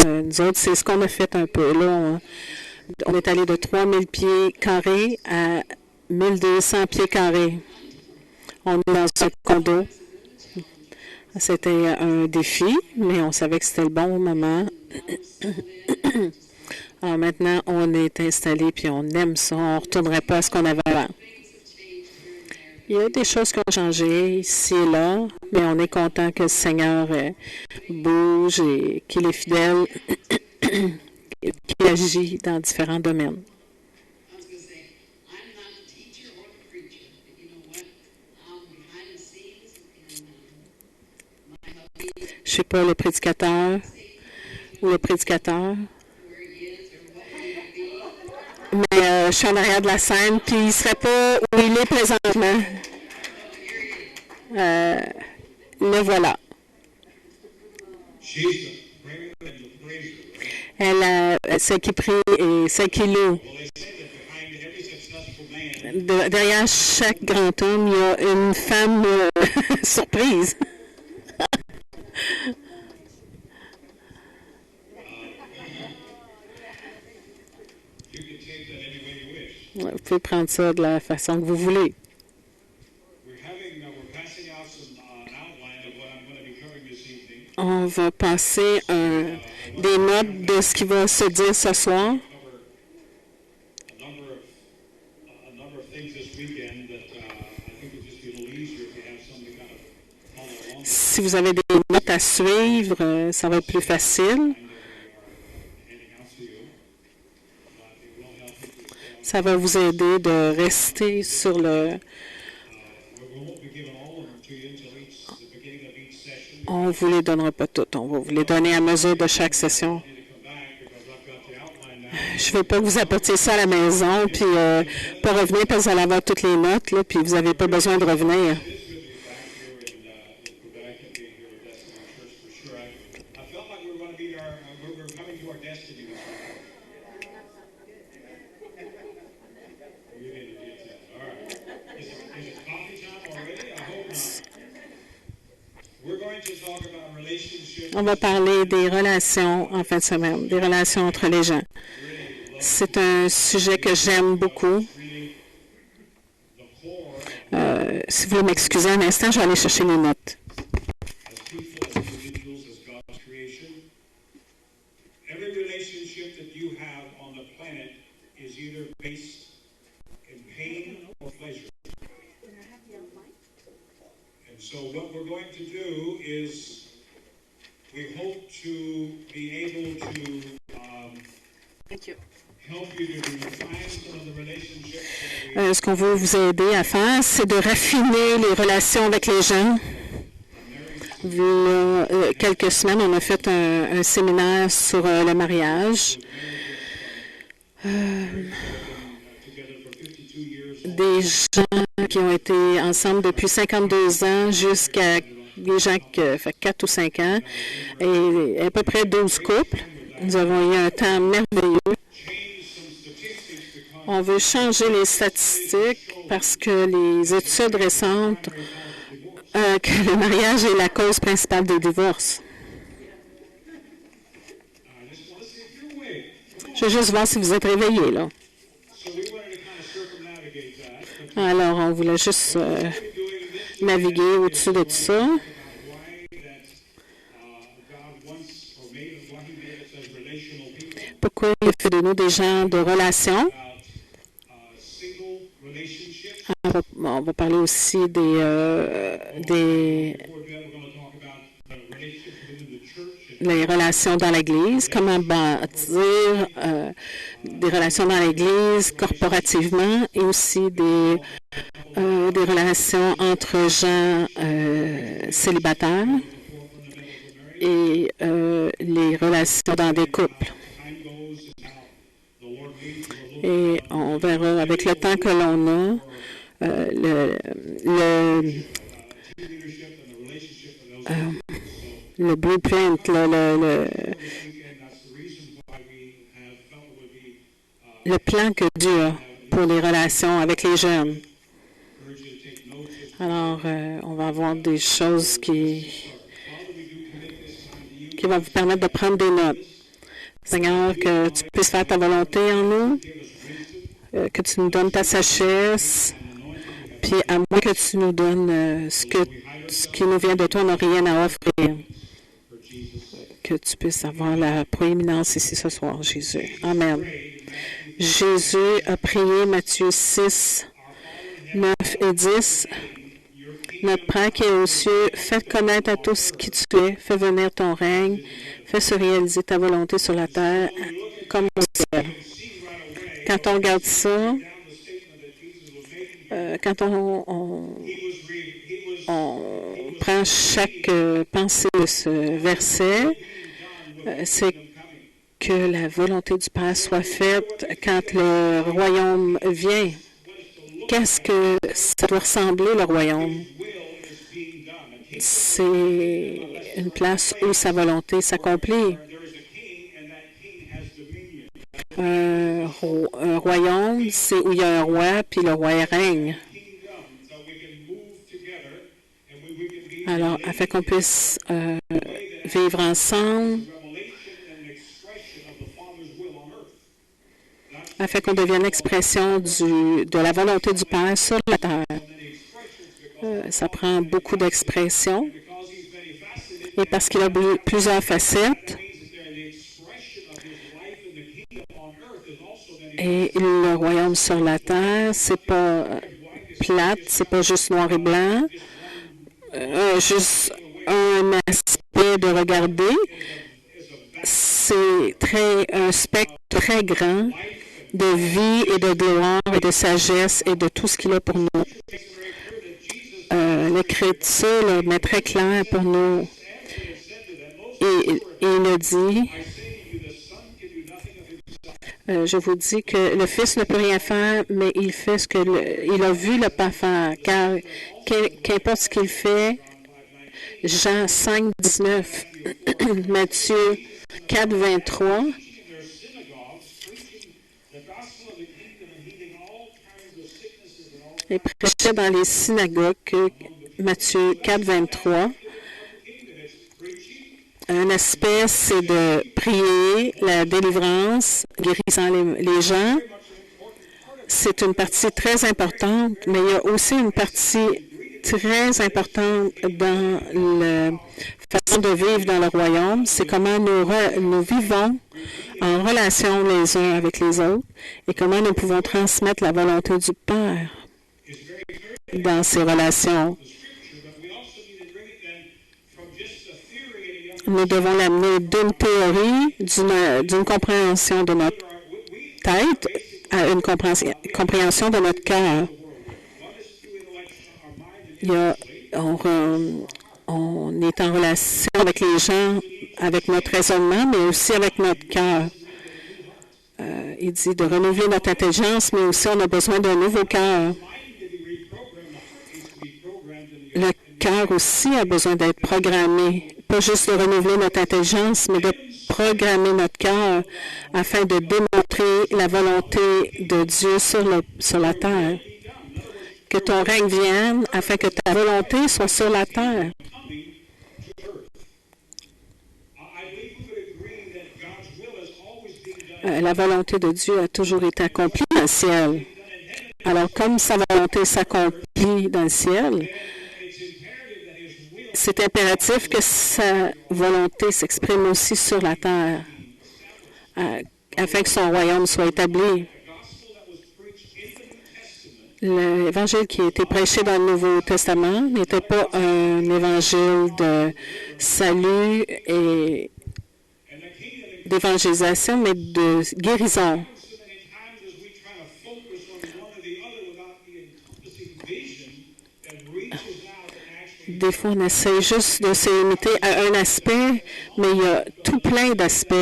nous autres, c'est ce qu'on a fait un peu. Là, on est allé de 3000 pieds carrés à 1200 pieds carrés. On est dans un condo. C'était un défi, mais on savait que c'était le bon moment. Alors maintenant, on est installé puis on aime ça. On ne retournerait pas à ce qu'on avait avant. Il y a des choses qui ont changé ici et là, mais on est content que le Seigneur bouge et qu'il est fidèle, qu'il agit dans différents domaines. Je ne suis pas le prédicateur ou le prédicateur, mais je suis en arrière de la scène, puis il ne serait pas où il est présentement. Le voilà. Celle qui prie et celle qui loue. Derrière chaque grand homme, il y a une femme surprise. Vous pouvez prendre ça de la façon que vous voulez. On va passer des notes de ce qui va se dire ce soir. Si vous avez des notes à suivre, ça va être plus facile. Ça va vous aider de rester sur le... On ne vous les donnera pas toutes. On va vous les donner à mesure de chaque session. Je ne veux pas que vous apportiez ça à la maison, puis pas revenir parce que vous allez avoir toutes les notes, là, puis vous n'avez pas besoin de revenir. On va parler des relations en fin de semaine, des relations entre les gens. C'est un sujet que j'aime beaucoup. Si vous m'excusez un instant, je vais aller chercher les notes. So what we're going to do is we hope to be able to help you to refine some of the relationships. Ce qu'on veut vous aider à faire, c'est de raffiner les relations avec les gens. Il y a quelques semaines, on a fait un séminaire sur le mariage. Des gens qui ont été ensemble depuis 52 ans jusqu'à des gens qui fait 4 ou 5 ans et à peu près 12 couples. Nous avons eu un temps merveilleux. On veut changer les statistiques parce que les études récentes que le mariage est la cause principale des divorces. Je veux juste voir si vous êtes réveillés, là. Alors, on voulait juste naviguer au-dessus de tout ça. Pourquoi il fait de nous des gens de relations? On va parler aussi les relations dans l'Église, comment bâtir des relations dans l'Église corporativement et aussi des relations entre gens célibataires et les relations dans des couples. Et on verra avec le temps que l'on a le blueprint, le plan que Dieu a pour les relations avec les jeunes. Alors, on va avoir des choses qui vont vous permettre de prendre des notes. Seigneur, que tu puisses faire ta volonté en nous, que tu nous donnes ta sagesse, puis à moins que tu nous donnes ce qui nous vient de toi, on n'a rien à offrir. Que tu puisses avoir la proéminence ici ce soir, Jésus. Amen. Jésus a prié, Matthieu 6, 9 et 10. Notre Père qui est aux cieux, fais connaître à tous qui tu es, fais venir ton règne, fais se réaliser ta volonté sur la terre comme au ciel. Quand on regarde ça, quand on prend chaque pensée de ce verset, c'est que la volonté du Père soit faite quand le royaume vient. Qu'est-ce que ça doit ressembler, le royaume? C'est une place où sa volonté s'accomplit. Un royaume, c'est où il y a un roi, puis le roi règne. Alors, afin qu'on puisse vivre ensemble, afin qu'on devienne l'expression de la volonté du Père sur la terre. Ça prend beaucoup d'expressions. Et parce qu'il a plusieurs facettes, et le royaume sur la terre, c'est pas plate, c'est pas juste noir et blanc, juste un aspect de regarder. C'est un spectre très grand de vie et de gloire et de sagesse et de tout ce qu'il a pour nous. L'Écriture le met très clair pour nous. Et il a dit, je vous dis que le Fils ne peut rien faire, mais il fait ce il a vu le Père faire, car qu'importe ce qu'il fait, Jean 5, 19, Matthieu 4, 23, et prêchait dans les synagogues, Matthieu 4, 23. Un aspect, c'est de prier, la délivrance, guérissant les gens. C'est une partie très importante, mais il y a aussi une partie très importante dans la façon de vivre dans le royaume. C'est comment nous vivons en relation les uns avec les autres et comment nous pouvons transmettre la volonté du Père dans ces relations. Nous devons l'amener d'une théorie, d'une compréhension de notre tête à une compréhension de notre cœur. On est en relation avec les gens, avec notre raisonnement, mais aussi avec notre cœur. Il dit de renouveler notre intelligence, mais aussi on a besoin d'un nouveau cœur. Le cœur aussi a besoin d'être programmé. Pas juste de renouveler notre intelligence, mais de programmer notre cœur afin de démontrer la volonté de Dieu sur la terre. Que ton règne vienne afin que ta volonté soit sur la terre. La volonté de Dieu a toujours été accomplie dans le ciel. Alors, comme sa volonté s'accomplit dans le ciel, c'est impératif que sa volonté s'exprime aussi sur la terre, afin que son royaume soit établi. L'évangile qui a été prêché dans le Nouveau Testament n'était pas un évangile de salut et d'évangélisation, mais de guérison. Des fois, on essaie juste de se limiter à un aspect, mais il y a tout plein d'aspects.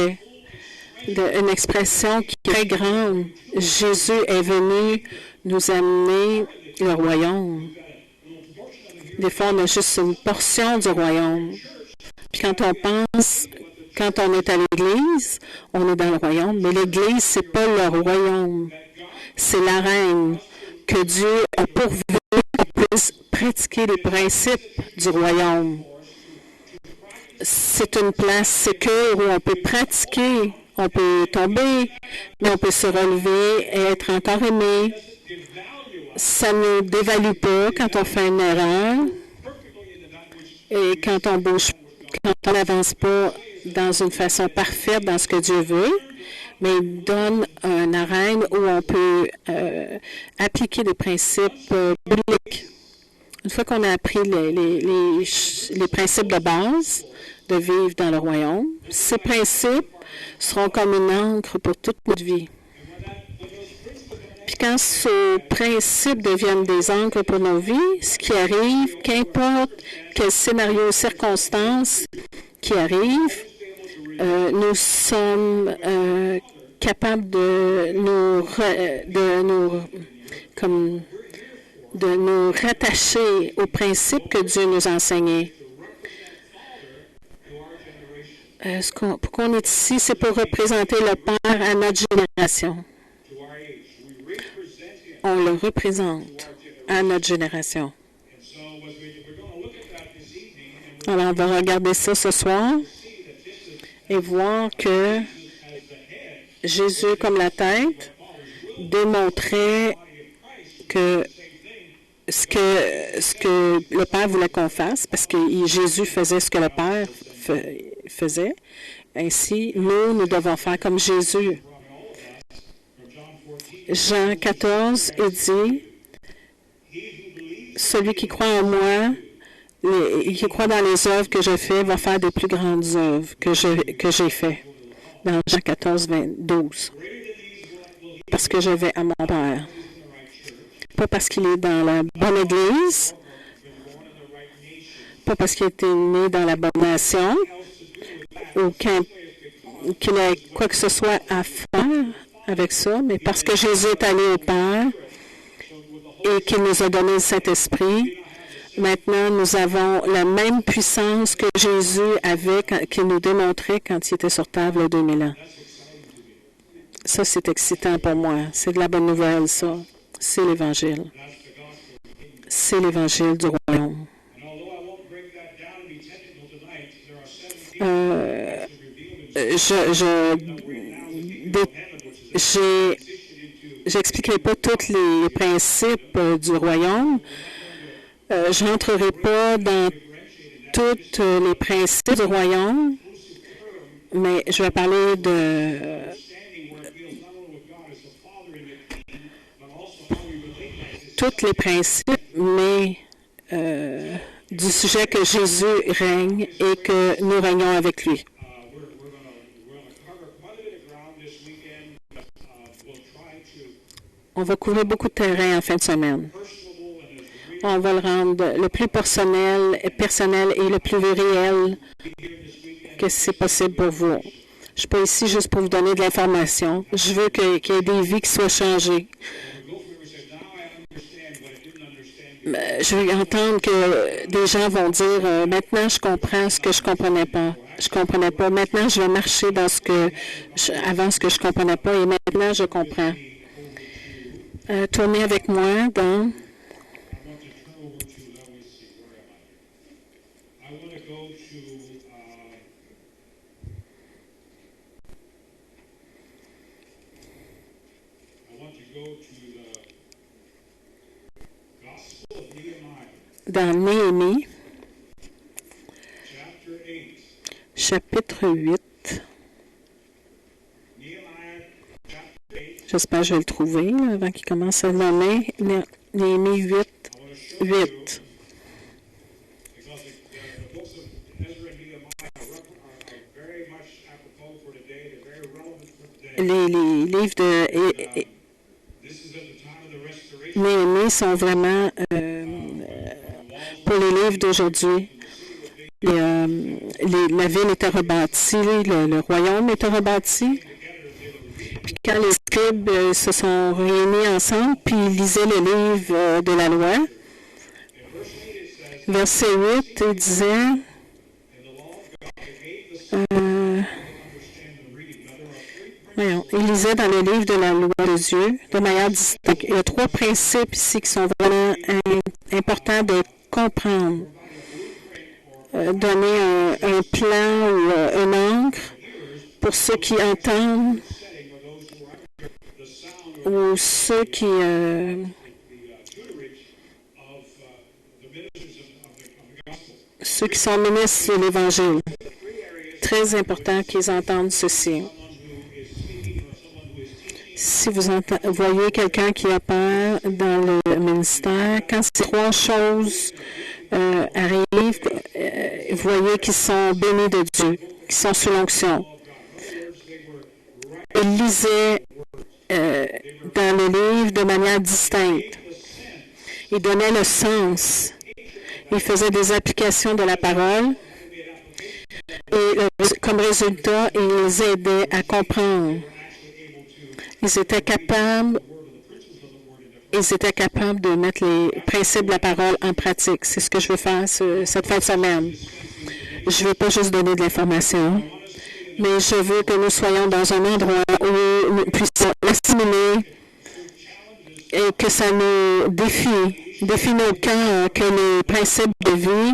Une expression qui est très grande. Jésus est venu nous amener le royaume. Des fois, on a juste une portion du royaume. Puis quand on est à l'Église, on est dans le royaume, mais l'Église, c'est pas le royaume. C'est l'arène que Dieu a pourvu qu'on puisse pratiquer les principes du royaume. C'est une place sécure où on peut pratiquer, On peut tomber, mais on peut se relever et être encore aimé. Ça ne dévalue pas quand on fait une erreur et quand on bouge, quand on n'avance pas dans une façon parfaite dans ce que Dieu veut, mais il donne une arène où on peut appliquer des principes bibliques. Une fois qu'on a appris les principes de base de vivre dans le royaume, ces principes seront comme une encre pour toute notre vie. Puis quand ces principes deviennent des encres pour nos vies, ce qui arrive, qu'importe quel scénario, circonstance qui arrive, nous sommes capables de nous rattacher aux principes que Dieu nous a enseignés. Pourquoi on est ici, c'est pour représenter le Père à notre génération. On le représente à notre génération. Alors, on va regarder ça ce soir et voir que Jésus, comme la tête, démontrait que ce que le Père voulait qu'on fasse, parce que Jésus faisait ce que le Père faisait. Ainsi, nous devons faire comme Jésus. Jean 14, il dit, « Celui qui croit en moi, qui croit dans les œuvres que je fais, va faire des plus grandes œuvres que j'ai faites. » Dans Jean 14, 12. Parce que je vais à mon Père. Pas parce qu'il est dans la bonne Église, pas parce qu'il a été né dans la bonne nation, ou qu'il ait quoi que ce soit à faire avec ça, mais parce que Jésus est allé au Père et qu'il nous a donné le Saint-Esprit. Maintenant, nous avons la même puissance que Jésus avait, qu'il nous démontrait quand il était sur terre il y a 2000 ans. Ça, c'est excitant pour moi. C'est de la bonne nouvelle, ça. C'est l'Évangile. C'est l'Évangile du royaume. J'expliquerai pas tous les principes du royaume. Je n'entrerai pas dans tous les principes du royaume, mais je vais parler de tous les principes, mais du sujet que Jésus règne et que nous régnons avec lui. On va couvrir beaucoup de terrain en fin de semaine. On va le rendre le plus personnel et le plus réel que c'est possible pour vous. Je ne suis pas ici juste pour vous donner de l'information. Je veux qu'il y ait des vies qui soient changées. Je veux entendre que des gens vont dire maintenant je comprends ce que je comprenais pas. Je comprenais pas. Maintenant je vais marcher dans avant ce que je comprenais pas et maintenant je comprends. Tournez avec moi dans Néhémie, chapitre 8. J'espère que je vais le trouver avant qu'il commence à le nommer. Néhémie 8. Les livres de Néhémie sont vraiment pour les livres d'aujourd'hui. La ville était rebâtie, le royaume était rebâti. Puis quand les scribes se sont réunis ensemble, puis ils lisaient le livre de la loi, verset 8, il disait il lisait dans le livre de la loi de Dieu de manière distincte. Il y a 3 principes ici qui sont vraiment importants de comprendre. Donner un plan ou un encre pour ceux qui entendent ou ceux qui sont ministres de l'Évangile. Très important qu'ils entendent ceci. Si vous voyez quelqu'un qui a peur dans le ministère, quand ces trois choses arrivent, voyez qu'ils sont bénis de Dieu, qu'ils sont sous l'onction. Ils lisaient dans le livre de manière distincte. Ils donnaient le sens. Ils faisaient des applications de la parole. Et comme résultat, ils aidaient à comprendre. Ils étaient capables de mettre les principes de la parole en pratique. C'est ce que je veux faire cette fin de semaine. Je ne veux pas juste donner de l'information, mais je veux que nous soyons dans un endroit où nous puissions assimiler et que ça nous défie nos cœurs, que les principes de vie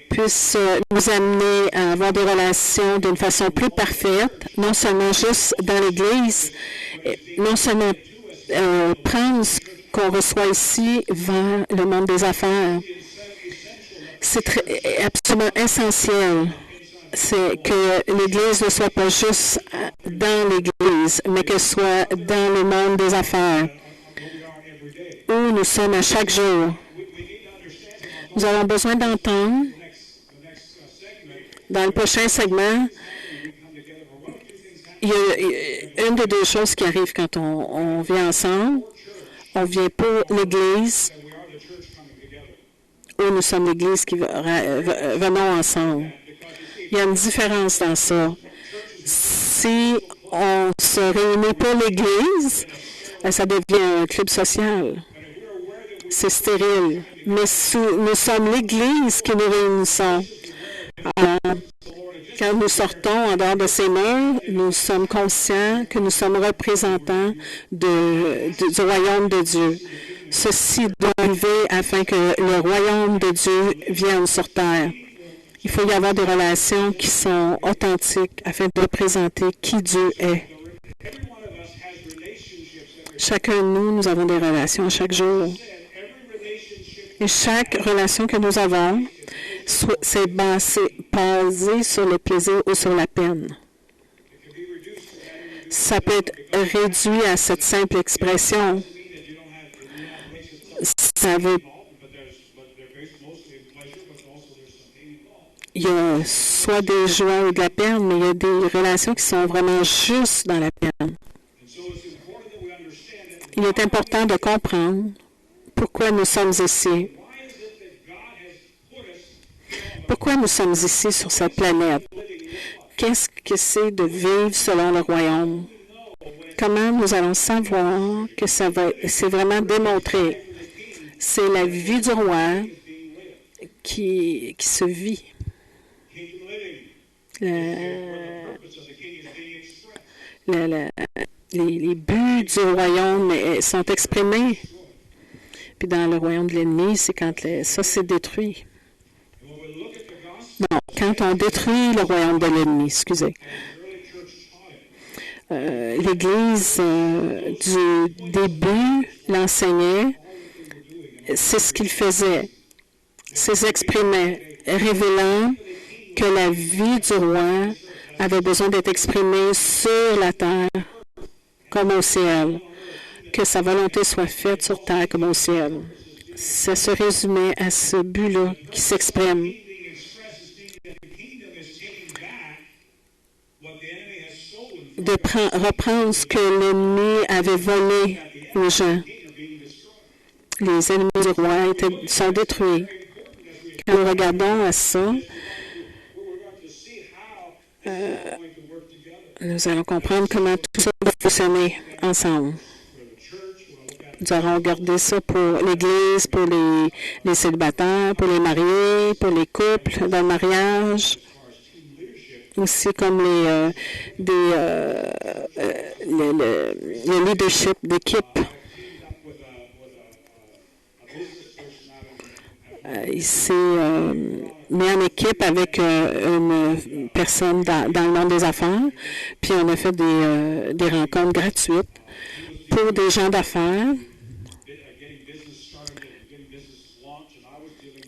puissent nous amener à avoir des relations d'une façon plus parfaite, non seulement juste dans l'Église, non seulement prendre ce qu'on reçoit ici vers le monde des affaires. C'est absolument essentiel. C'est que l'Église ne soit pas juste dans l'Église, mais qu'elle soit dans le monde des affaires, où nous sommes à chaque jour. Nous avons besoin d'entendre, dans le prochain segment, il y a une des deux choses qui arrive quand on vient ensemble. On vient pour l'Église, où nous sommes l'Église qui venons ensemble. Il y a une différence dans ça. Si on se réunit pour l'Église, ça devient un club social. C'est stérile. Mais nous sommes l'Église qui nous réunissons. Quand nous sortons en dehors de ces murs, nous sommes conscients que nous sommes représentants du royaume de Dieu. Ceci doit arriver afin que le royaume de Dieu vienne sur terre. Il faut y avoir des relations qui sont authentiques afin de représenter qui Dieu est. Chacun de nous avons des relations chaque jour. Et chaque relation que nous avons, c'est basé sur le plaisir ou sur la peine. Ça peut être réduit à cette simple expression. Ça veut il y a soit des joies ou de la peine, mais il y a des relations qui sont vraiment juste dans la peine. Il est important de comprendre pourquoi nous sommes ici. Pourquoi nous sommes ici sur cette planète? Qu'est-ce que c'est de vivre selon le royaume? Comment nous allons savoir que c'est vraiment démontré? C'est la vie du roi qui se vit. Les buts du royaume sont exprimés. Puis dans le royaume de l'ennemi, c'est quand ça s'est détruit. Non, quand on détruit le royaume de l'ennemi, excusez. L'Église du début l'enseignait, c'est ce qu'il faisait. S'exprimait, révélant que la vie du roi avait besoin d'être exprimée sur la terre comme au ciel, que sa volonté soit faite sur terre comme au ciel. Ça se résumait à ce but-là qui s'exprime. De reprendre ce que l'ennemi avait volé aux gens. Les ennemis du roi sont détruits. Quand nous regardons à ça, nous allons comprendre comment tout ça va fonctionner ensemble. Nous allons regarder ça pour l'Église, pour les célibataires, pour les mariés, pour les couples dans le mariage, aussi comme le leadership d'équipe. mis en équipe avec une personne dans le monde des affaires, puis on a fait des rencontres gratuites pour des gens d'affaires.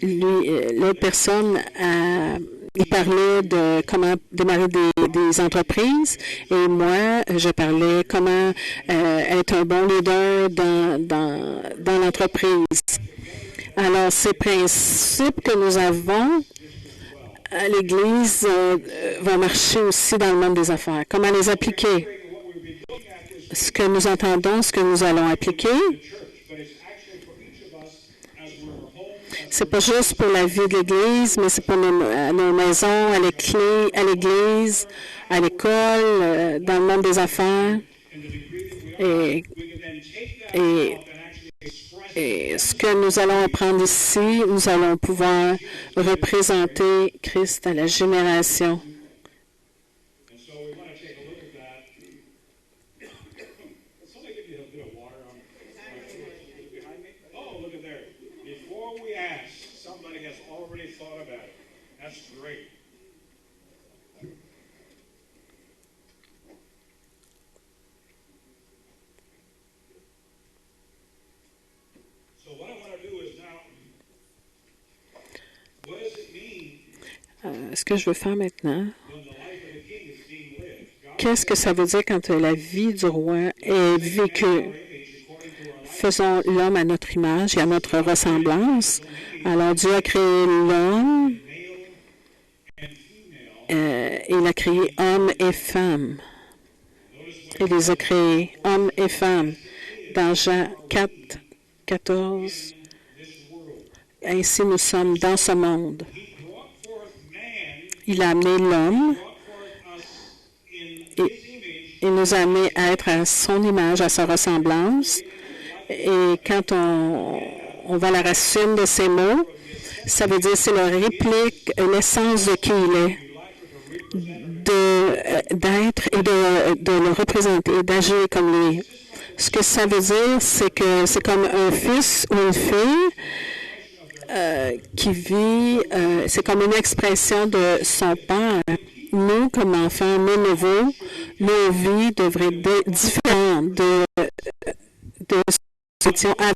L'autre personne, il parlait de comment démarrer des entreprises et moi, je parlais comment être un bon leader dans l'entreprise. Alors, ces principes que nous avons à l'Église vont marcher aussi dans le monde des affaires. Comment les appliquer? Ce que nous entendons, ce que nous allons appliquer, c'est pas juste pour la vie de l'Église, mais c'est pour nos maisons, à l'Église, à l'école, dans le monde des affaires. Et ce que nous allons apprendre ici, nous allons pouvoir représenter Christ à la génération. Ce que je veux faire maintenant, qu'est-ce que ça veut dire quand la vie du roi est vécue? Faisons l'homme à notre image et à notre ressemblance. Alors Dieu a créé l'homme, il a créé homme et femme. Il les a créés, hommes et femmes, dans Jean 4, 14. Ainsi nous sommes dans ce monde. Il a amené l'homme et il nous a amené à être à son image, à sa ressemblance. Et quand on va à la racine de ces mots, ça veut dire c'est la réplique, l'essence de qui il est, d'être et de le représenter, d'agir comme lui. Ce que ça veut dire, c'est que c'est comme un fils ou une fille qui vit, c'est comme une expression de son père. Nous, comme enfants, nos nouveaux, nos vies devraient être différentes de ce que nous étions avec.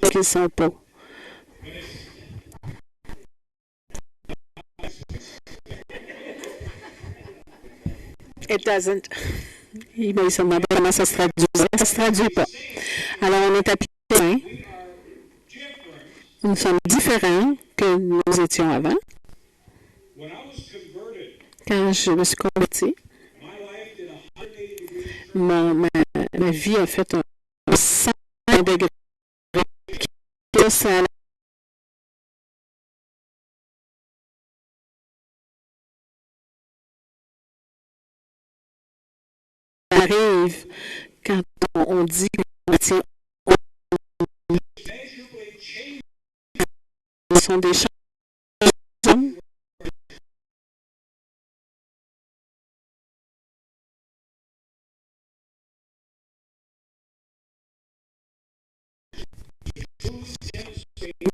Qu'ils ne sont pas. It doesn't. Il se demandait comment ça se traduisait. Ça ne se traduit pas. Alors, on est appliqué. Nous sommes différents que nous étions avant. Quand je me suis converti, ma vie a fait un 100 degrés. Ça arrive quand on dit qu'on tient ce sont des choses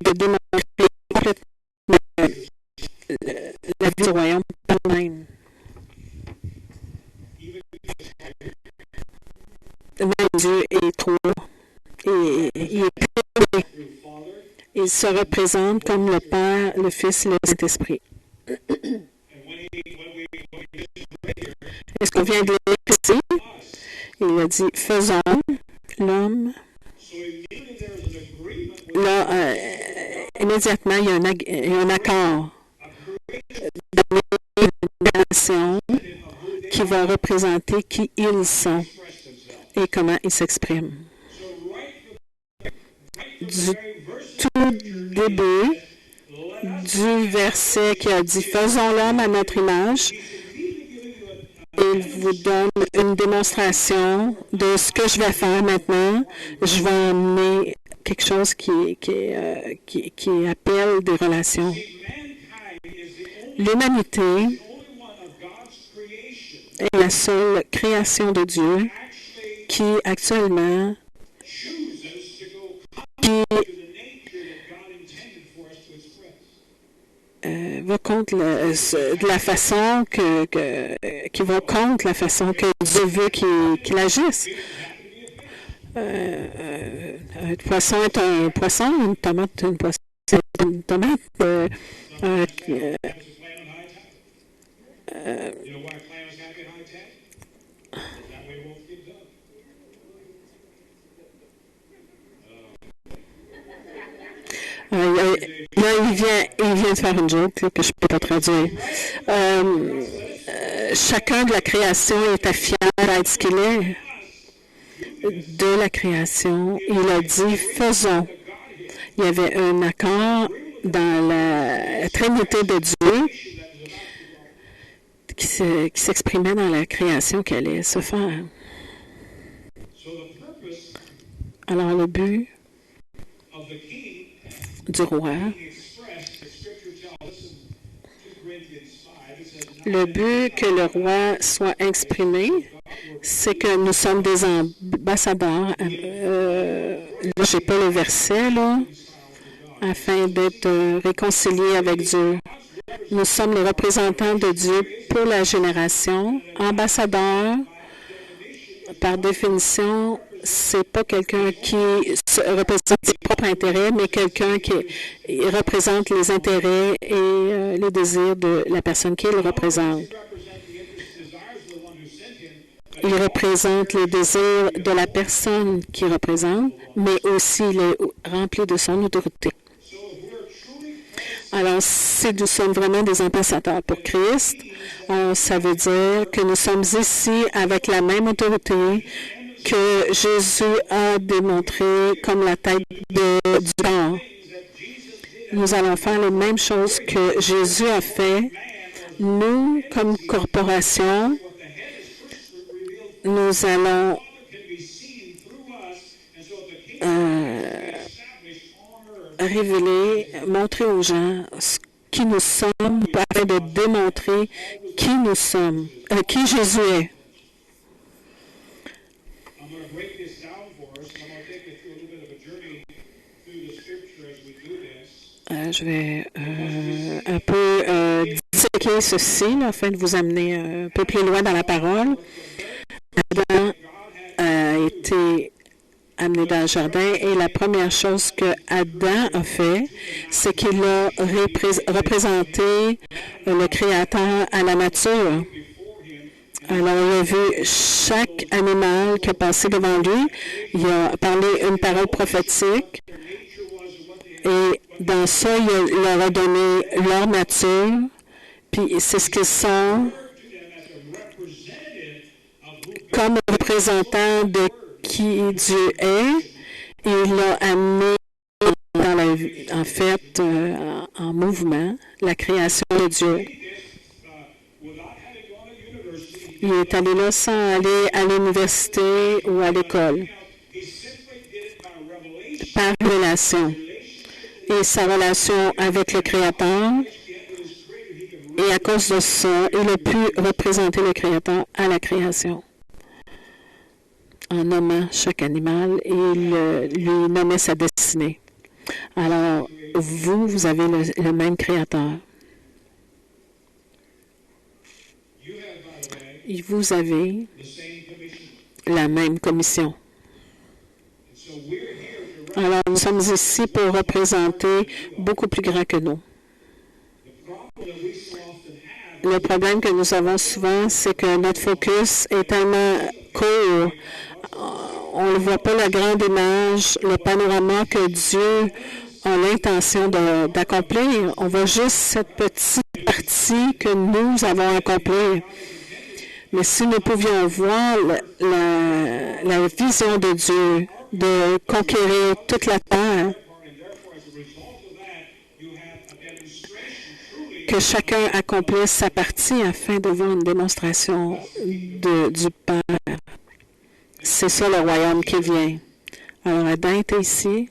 de démontrer complètement la vie du royaume elle-même. Même Dieu est trop et il est pur. Il se représente comme le Père, le Fils et le Saint-Esprit. Est-ce qu'on vient de lire ici? Il a dit, faisons l'homme. Là, immédiatement, il y a un accord dans une nation qui va représenter qui ils sont et comment ils s'expriment. Du tout début du verset qui a dit « Faisons l'homme à notre image », il vous donne une démonstration de ce que je vais faire maintenant. Je vais emmener quelque chose qui appelle des relations. L'humanité est la seule création de Dieu qui actuellement va contre de la façon qui va contre la façon que Dieu veut qu'il agisse. Un poisson est un poisson, une tomate est une poisson, c'est une tomate. Là, il vient de faire une joke là, que je ne peux pas traduire. Chacun de la création était fier d'être ce qu'il est. De la création, il a dit « faisons ». Il y avait un accord dans la Trinité de Dieu qui s'exprimait dans la création qui allait se faire. Alors, le but du roi, le but que le roi soit exprimé, c'est que nous sommes des ambassadeurs. Là, je n'ai pas le verset, là, afin d'être réconciliés avec Dieu. Nous sommes les représentants de Dieu pour la génération. Ambassadeur, par définition, c'est pas quelqu'un qui représente ses propres intérêts, mais quelqu'un qui représente les intérêts et les désirs de la personne qu'il représente. Il représente les désirs de la personne qu'il représente, mais aussi il est rempli de son autorité. Alors, si nous sommes vraiment des ambassadeurs pour Christ, ça veut dire que nous sommes ici avec la même autorité que Jésus a démontré comme la tête du corps. Nous allons faire les mêmes choses que Jésus a fait. Nous, comme corporation, nous allons révéler, montrer aux gens qui nous sommes, afin de démontrer qui nous sommes, qui Jésus est. Je vais un peu disséquer ceci, là, afin de vous amener un peu plus loin dans la parole. Adam a été amené dans le jardin et la première chose que Adam a fait, c'est qu'il a représenté le Créateur à la nature. Alors, il a vu chaque animal qui a passé devant lui. Il a parlé une parole prophétique. Et dans ça, il leur a donné leur nature. Puis, c'est ce qu'ils sont comme représentant de qui Dieu est. Il l'a amené en mouvement, la création de Dieu. Il est allé là sans aller à l'université ou à l'école, par relation. Et sa relation avec le Créateur, et à cause de ça, il a pu représenter le Créateur à la création, en nommant chaque animal, et il lui nommait sa destinée. Alors, vous avez le même Créateur. Et vous avez la même commission. Alors, nous sommes ici pour représenter beaucoup plus grand que nous. Le problème que nous avons souvent, c'est que notre focus est tellement court. On ne voit pas la grande image, le panorama que Dieu a l'intention d'accomplir. On voit juste cette petite partie que nous avons accomplie. Mais si nous pouvions voir la vision de Dieu, de conquérir toute la terre, que chacun accomplisse sa partie afin de voir une démonstration du Père. C'est ça le royaume qui vient. Alors Adam était ici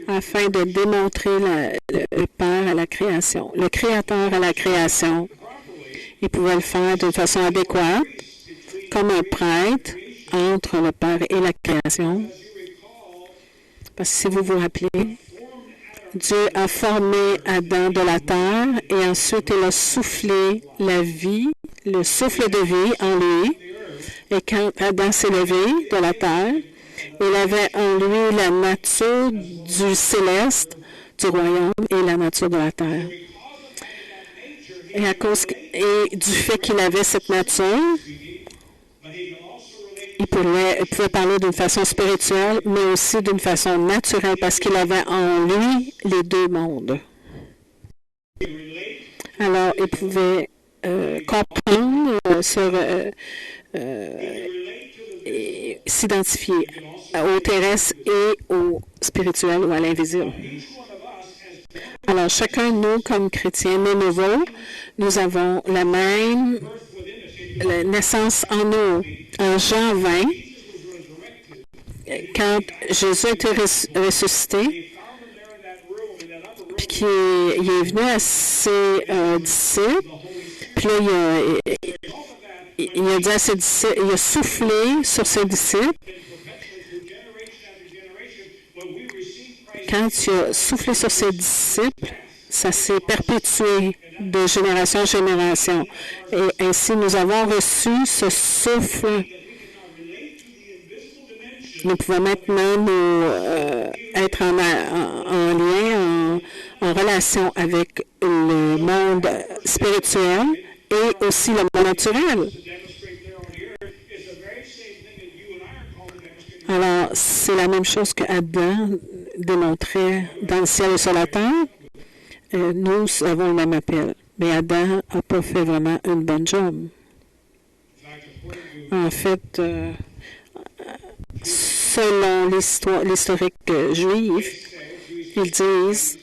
afin de démontrer le Père à la création, le Créateur à la création. Il pouvait le faire d'une façon adéquate, comme un prêtre entre le Père et la création. Parce que si vous vous rappelez, Dieu a formé Adam de la terre et ensuite il a soufflé la vie, le souffle de vie en lui. Et quand Adam s'est levé de la terre, il avait en lui la nature du céleste, du royaume et la nature de la terre. Et à cause du fait qu'il avait cette nature, il pouvait parler d'une façon spirituelle, mais aussi d'une façon naturelle, parce qu'il avait en lui les deux mondes. Alors, il pouvait comprendre, s'identifier au terrestre et au spirituel ou à l'invisible. Alors, chacun de nous, comme chrétiens nés nouveaux, nous avons la même naissance en nous. En Jean 20, quand Jésus a été ressuscité, puis qu'il est venu à ses disciples, puis là, il a dit à ses disciples, il a soufflé sur ses disciples. Quand il a soufflé sur ses disciples, ça s'est perpétué de génération en génération. Et ainsi, nous avons reçu ce souffle. Nous pouvons maintenant être en lien, en relation avec le monde spirituel et aussi le monde naturel. Alors, c'est la même chose que Adam démontrait dans le ciel et sur la terre. Nous avons le même appel. Mais Adam n'a pas fait vraiment une bonne job. En fait, selon l'historique juif, ils disent,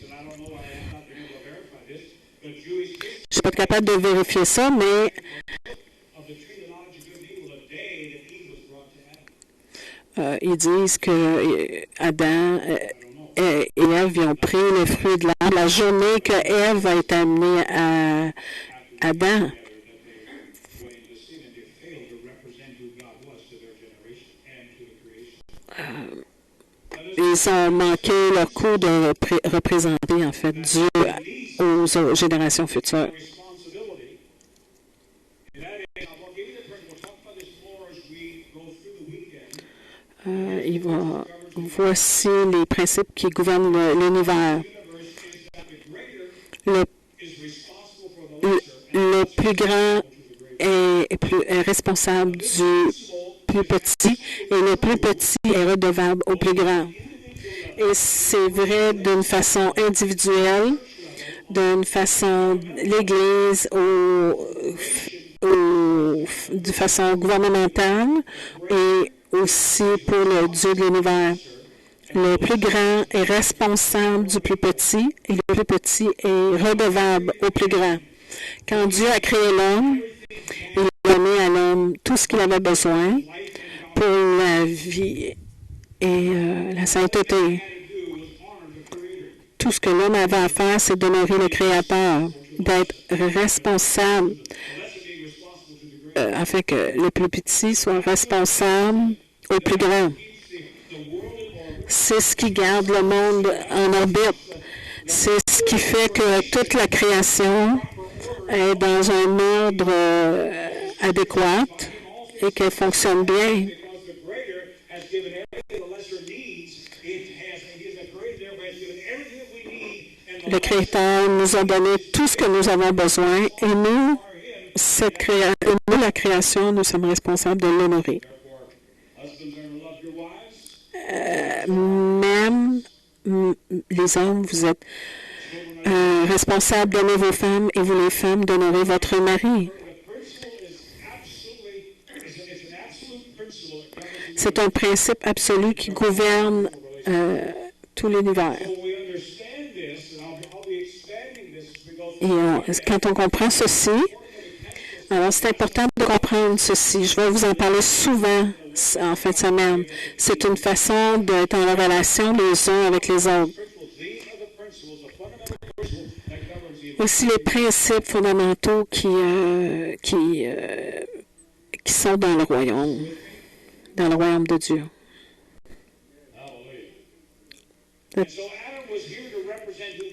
je ne suis pas capable de vérifier ça, mais ils disent que Adam et Ève ont pris les fruits de l'arbre la journée que Ève a été amenée à Adam. Ils ont manqué leur coup de représenter, en fait, Dieu aux générations futures. Voici les principes qui gouvernent l'univers. Le plus grand est responsable du plus petit et le plus petit est redevable au plus grand. Et c'est vrai d'une façon individuelle, d'une façon l'Église de façon gouvernementale et aussi pour le Dieu de l'univers. Le plus grand est responsable du plus petit et le plus petit est redevable au plus grand. Quand Dieu a créé l'homme, il a donné à l'homme tout ce qu'il avait besoin pour la vie et la sainteté. Tout ce que l'homme avait à faire, c'est d'honorer le Créateur, d'être responsable afin que le plus petit soit responsable au plus grand. C'est ce qui garde le monde en orbite. C'est ce qui fait que toute la création est dans un ordre adéquat et qu'elle fonctionne bien. Le Créateur nous a donné tout ce que nous avons besoin et nous, la création, nous sommes responsables de l'honorer. Même les hommes, vous êtes responsables d'honorer vos femmes et vous, les femmes, d'honorer votre mari. C'est un principe absolu qui gouverne tout l'univers. Et quand on comprend ceci, alors c'est important de comprendre ceci. Je vais vous en parler souvent en fin de semaine. C'est une façon d'être en relation les uns avec les autres. Aussi les principes fondamentaux qui sont dans le royaume de Dieu.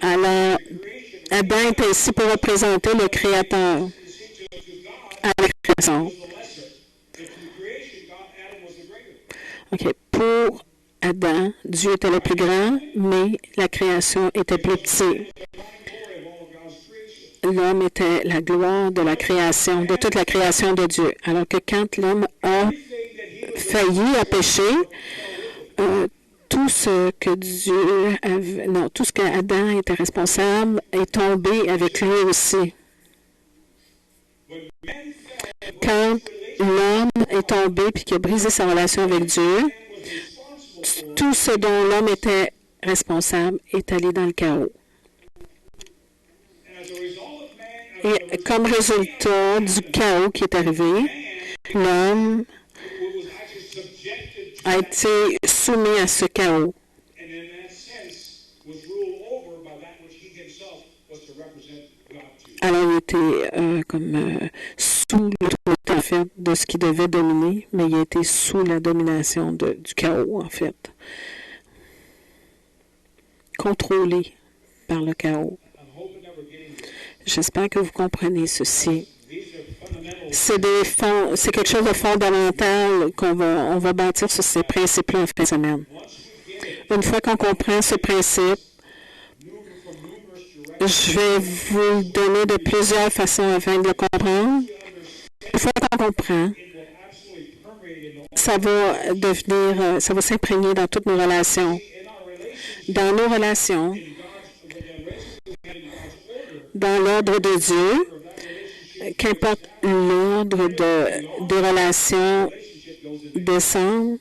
Alors, Adam est ici pour représenter le Créateur à la création. OK. Pour Adam, Dieu était le plus grand, mais la création était plus petite. L'homme était la gloire de la création, de toute la création de Dieu. Alors que quand l'homme a failli, a péché, tout ce que Dieu avait, non, tout ce qu'Adam était responsable est tombé avec lui aussi. Quand l'homme est tombé et qu'il a brisé sa relation avec Dieu, tout ce dont l'homme était responsable est allé dans le chaos. Et comme résultat du chaos qui est arrivé, l'homme a été soumis à ce chaos. Alors, il était sous l'autorité, en fait, de ce qui devait dominer, mais il a été sous la domination du chaos, en fait. Contrôlé par le chaos. J'espère que vous comprenez ceci. C'est quelque chose de fondamental qu'on va bâtir sur ces principes-là en fin de semaine. Une fois qu'on comprend ce principe, je vais vous le donner de plusieurs façons afin de le comprendre. Une fois qu'on comprend, ça va s'imprégner dans toutes nos relations. Dans nos relations, dans l'ordre de Dieu, qu'importe l'ordre des relations décentes.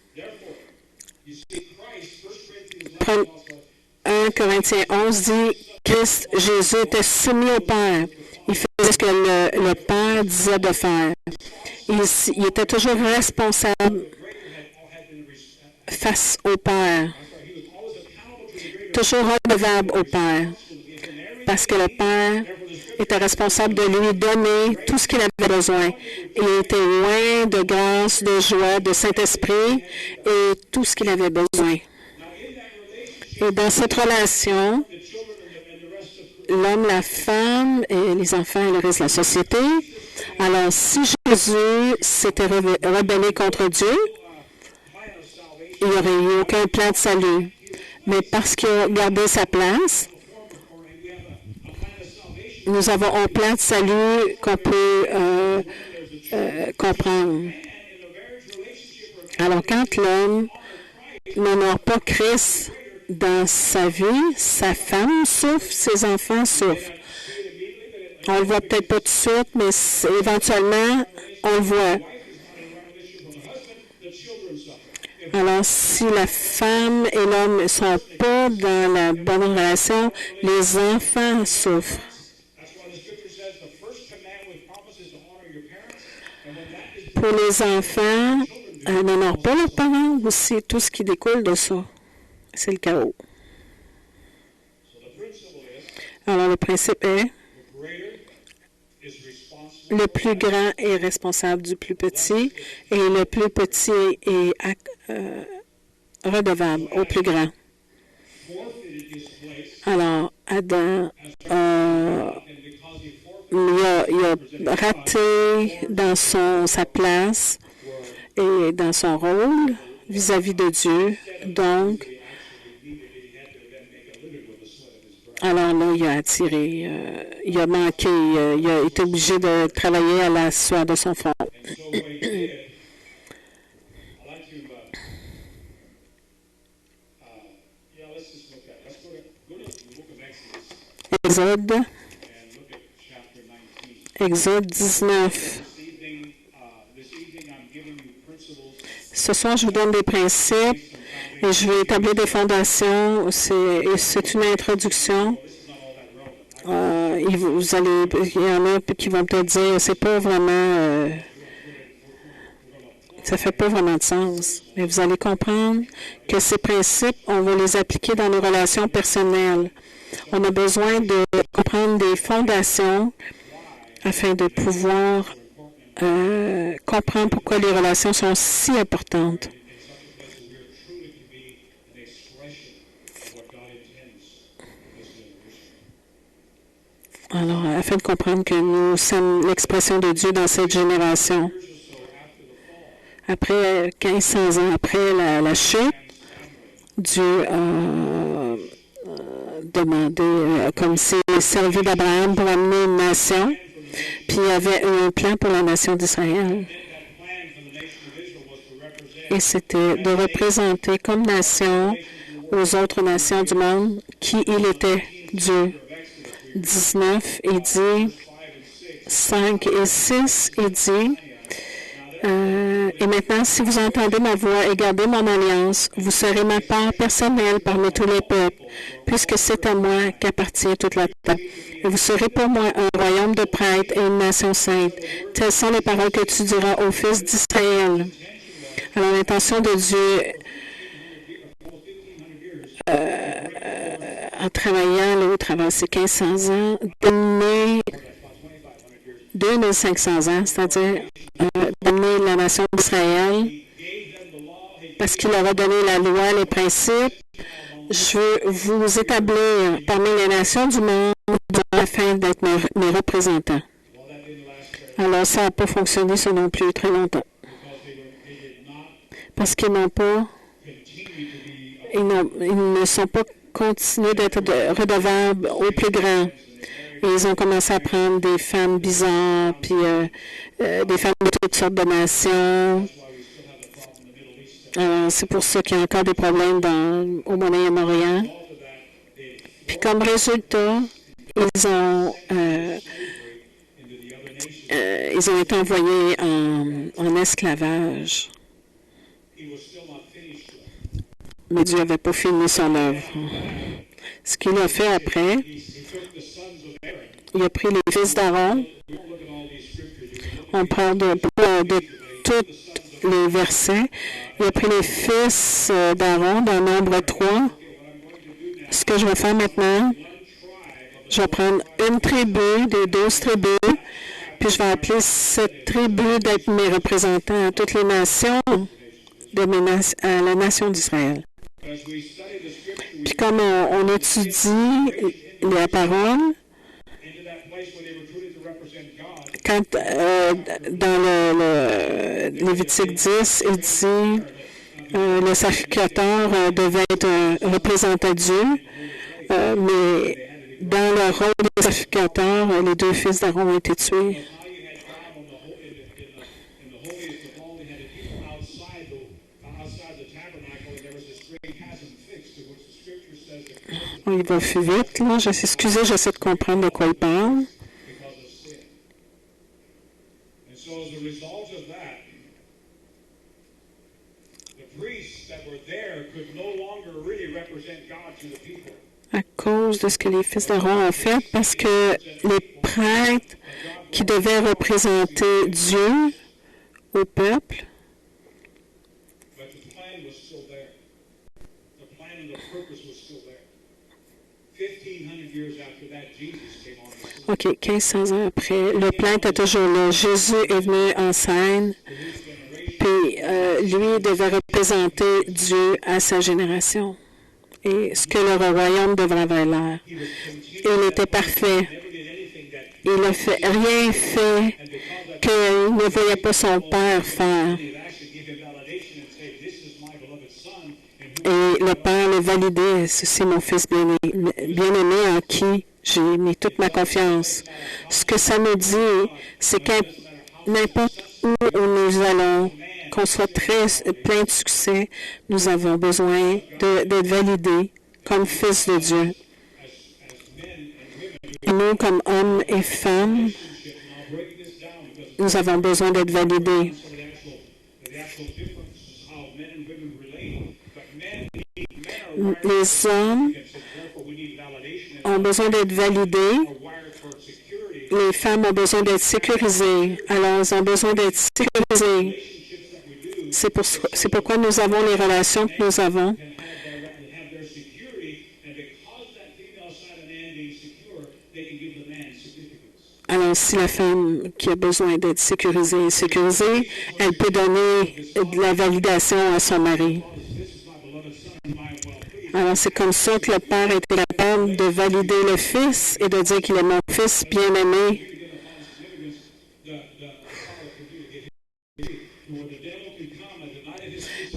1 Corinthiens 11 dit Christ Jésus était soumis au Père. Il faisait ce que le Père disait de faire. Il était toujours responsable face au Père. Toujours redevable au Père. Parce que le Père était responsable de lui donner tout ce qu'il avait besoin. Il était loin de grâce, de joie, de Saint-Esprit et tout ce qu'il avait besoin. Et dans cette relation, l'homme, la femme et les enfants et le reste de la société. Alors, si Jésus s'était rebellé contre Dieu, il n'y aurait eu aucun plan de salut. Mais parce qu'il a gardé sa place, nous avons un plan de salut qu'on peut comprendre. Alors, quand l'homme n'honore pas Christ dans sa vie, sa femme souffre, ses enfants souffrent. On ne le voit peut-être pas tout de suite, mais éventuellement, on le voit. Alors, si la femme et l'homme ne sont pas dans la bonne relation, les enfants souffrent. Pour les enfants, n'honorent pas leurs parents, aussi tout ce qui découle de ça. C'est le chaos. Alors, le principe est, le plus grand est responsable du plus petit et le plus petit est redevable au plus grand. Alors, Adam il a raté dans sa place et dans son rôle vis-à-vis de Dieu. Donc, alors là, il a attiré, il a manqué, il a été obligé de travailler à la sueur de son front. Exode 19. Ce soir, je vous donne des principes et je vais établir des fondations. C'est une introduction. Il y en a qui vont peut-être dire c'est pas vraiment Ça ne fait pas vraiment de sens. Mais vous allez comprendre que ces principes, on va les appliquer dans nos relations personnelles. On a besoin de comprendre des fondations afin de pouvoir comprendre pourquoi les relations sont si importantes. Alors, afin de comprendre que nous sommes l'expression de Dieu dans cette génération. Après 1500 ans après la chute, Dieu a demandé, comme s'il servi d'Abraham pour amener une nation, puis il y avait un plan pour la nation d'Israël. Et c'était de représenter comme nation aux autres nations du monde qui il était, Dieu. 19, il dit, 5 et 6, il dit, et maintenant, si vous entendez ma voix et gardez mon alliance, vous serez ma part personnelle parmi tous les peuples, puisque c'est à moi qu'appartient toute la terre. Et vous serez pour moi un royaume de prêtres et une nation sainte. Telles sont les paroles que tu diras aux fils d'Israël. Alors, l'intention de Dieu en travaillant au travers de ces 1500 ans, d'amener 2500 ans, c'est-à-dire d'amener la nation d'Israël, parce qu'il leur a donné la loi, les principes. Je veux vous établir parmi les nations du monde afin d'être mes représentants. Alors, ça n'a pas fonctionné, ça non plus, très longtemps. Parce qu'ils n'ont pas, ils ne sont pas continués d'être redevables au plus grand. Et ils ont commencé à prendre des femmes bizarres, puis des femmes de toutes sortes de nations. C'est pour ça qu'il y a encore des problèmes au Moyen-Orient. Puis comme résultat, ils ont été envoyés en esclavage. Mais Dieu n'avait pas fini son œuvre. Ce qu'il a fait après, il a pris les fils d'Aaron. On parle de tous les versets. Il a pris les fils d'Aaron dans Nombre 3. Ce que je vais faire maintenant, je vais prendre une tribu des 12 tribus, puis je vais appeler cette tribu d'être mes représentants à toutes les nations, à la nation d'Israël. Puis comme on étudie la parole, quand dans le Lévitique 10, il dit le sacrificateur devait représenter Dieu, mais dans le rôle de sacrificateur, les deux fils d'Aaron ont été tués. Il va plus vite, là. Excusez, j'essaie de comprendre de quoi il parle. À cause de ce que les fils d'Aaron ont fait, parce que les prêtres qui devaient représenter Dieu au peuple, OK, 1500 ans après, le plan était toujours là. Jésus est venu en scène, puis lui devait représenter Dieu à sa génération et ce que le royaume devrait avoir l'air. Il était parfait. Il n'a rien fait qu'il ne voyait pas son Père faire. Et le Père le validait. C'est mon Fils bien-aimé en qui j'ai mis toute ma confiance. Ce que ça nous dit, c'est qu'à n'importe où nous allons, qu'on soit plein de succès, nous avons besoin d'être validés comme fils de Dieu. Et nous, comme hommes et femmes, nous avons besoin d'être validés. Les hommes ont besoin d'être validés. Les femmes ont besoin d'être sécurisées. Alors, elles ont besoin d'être sécurisées. C'est pourquoi nous avons les relations que nous avons. have their security, and because that female side of man being secure, they can give the man certificates. Alors, si la femme qui a besoin d'être sécurisée est sécurisée, elle peut donner de la validation à son mari. This is my beloved son, whom I am well pleased. Alors, c'est comme ça que le père était capable de valider le fils et de dire qu'il est mon fils bien-aimé.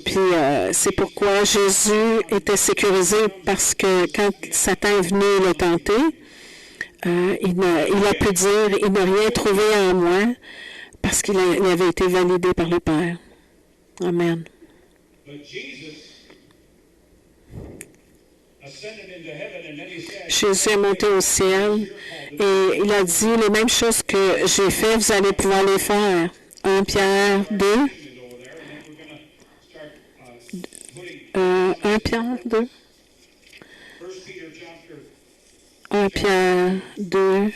Puis, c'est pourquoi Jésus était sécurisé, parce que quand Satan est venu le tenter, il a pu dire « Il n'a rien trouvé en moi » parce qu'il avait été validé par le Père. Amen. But Jesus ascended into heaven, and then he said, Jésus est monté au ciel et il a dit les mêmes choses que j'ai fait, vous allez pouvoir les faire. 1 Pierre 2. over there, and then we're going to start putting 1 Pierre 2. 1 Peter chapter 1 Pierre 2.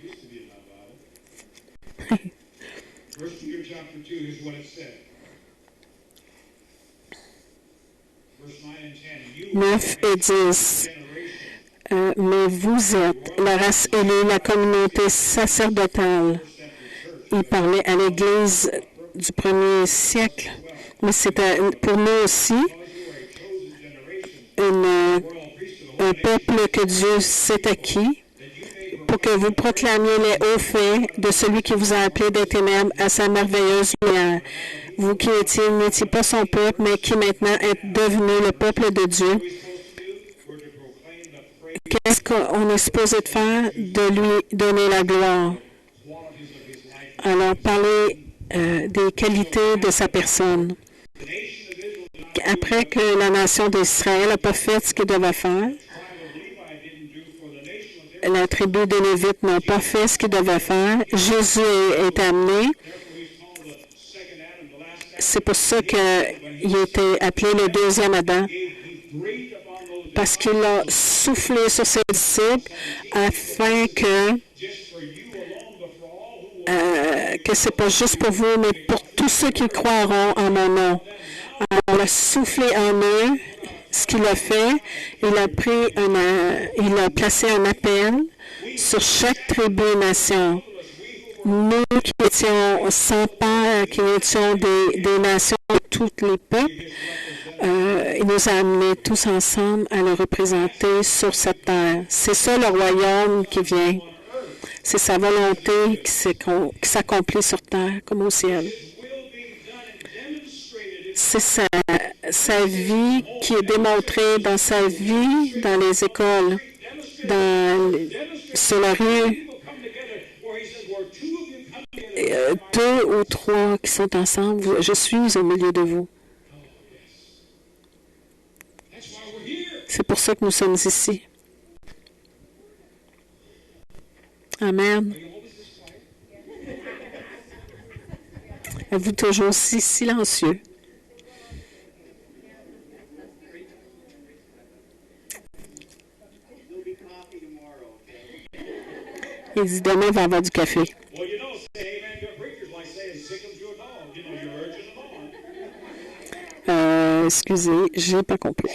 used to be in my Bible. 1 Peter chapter 2 is what it said. Verse 9 and 10. You 9 et 10. generation Mais vous êtes la race élue, la communauté sacerdotale. Il parlait à l'Église du premier siècle, mais c'était pour nous aussi un peuple que Dieu s'est acquis pour que vous proclamiez les hauts faits de celui qui vous a appelé des ténèbres à sa merveilleuse lumière. Vous qui n'étiez pas son peuple, mais qui maintenant êtes devenu le peuple de Dieu. Qu'est-ce qu'on est supposé de faire? De lui donner la gloire. Alors, parler des qualités de sa personne. Après que la nation d'Israël n'a pas fait ce qu'il devait faire, la tribu des Lévites n'a pas fait ce qu'il devait faire, Jésus est amené. C'est pour ça qu'il a été appelé le deuxième Adam, parce qu'il a soufflé sur ses disciples afin que ce n'est pas juste pour vous, mais pour tous ceux qui croiront en mon nom. Alors, il a soufflé en eux ce qu'il a fait. Il a placé un appel sur chaque tribu et nation. Nous qui étions sans père, qui étions des nations de tous les peuples, il nous a amenés tous ensemble à le représenter sur cette terre. C'est ça le royaume qui vient. C'est sa volonté qui s'accomplit sur terre comme au ciel. C'est sa vie qui est démontrée dans sa vie, dans les écoles, sur la rue. 2 ou 3 qui sont ensemble, je suis au milieu de vous. C'est pour ça que nous sommes ici. Amen. Êtes-vous toujours si silencieux? Il dit demain, il va y avoir du café. Excusez, je n'ai pas compris.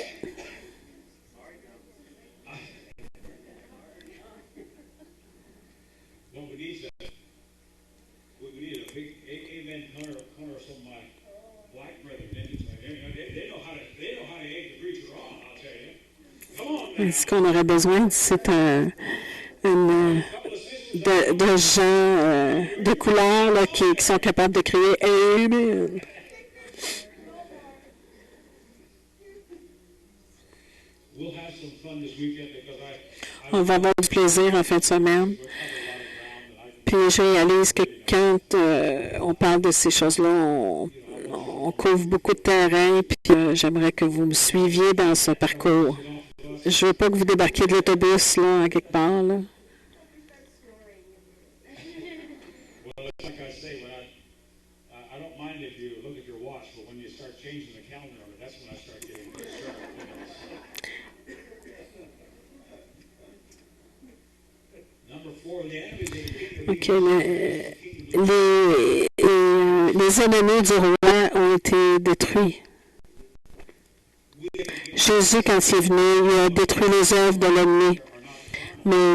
Ce qu'on aurait besoin, c'est de gens de couleur là, qui sont capables de crier « Amen ». On va avoir du plaisir en fin de semaine. Puis je réalise que quand on parle de ces choses-là, on couvre beaucoup de terrain, puis j'aimerais que vous me suiviez dans ce parcours. Je ne veux pas que vous débarquiez de l'autobus, là, à quelque part, là. OK, les ennemis du roi ont été détruits. Jésus, quand il est venu, il a détruit les œuvres de l'ennemi. Mais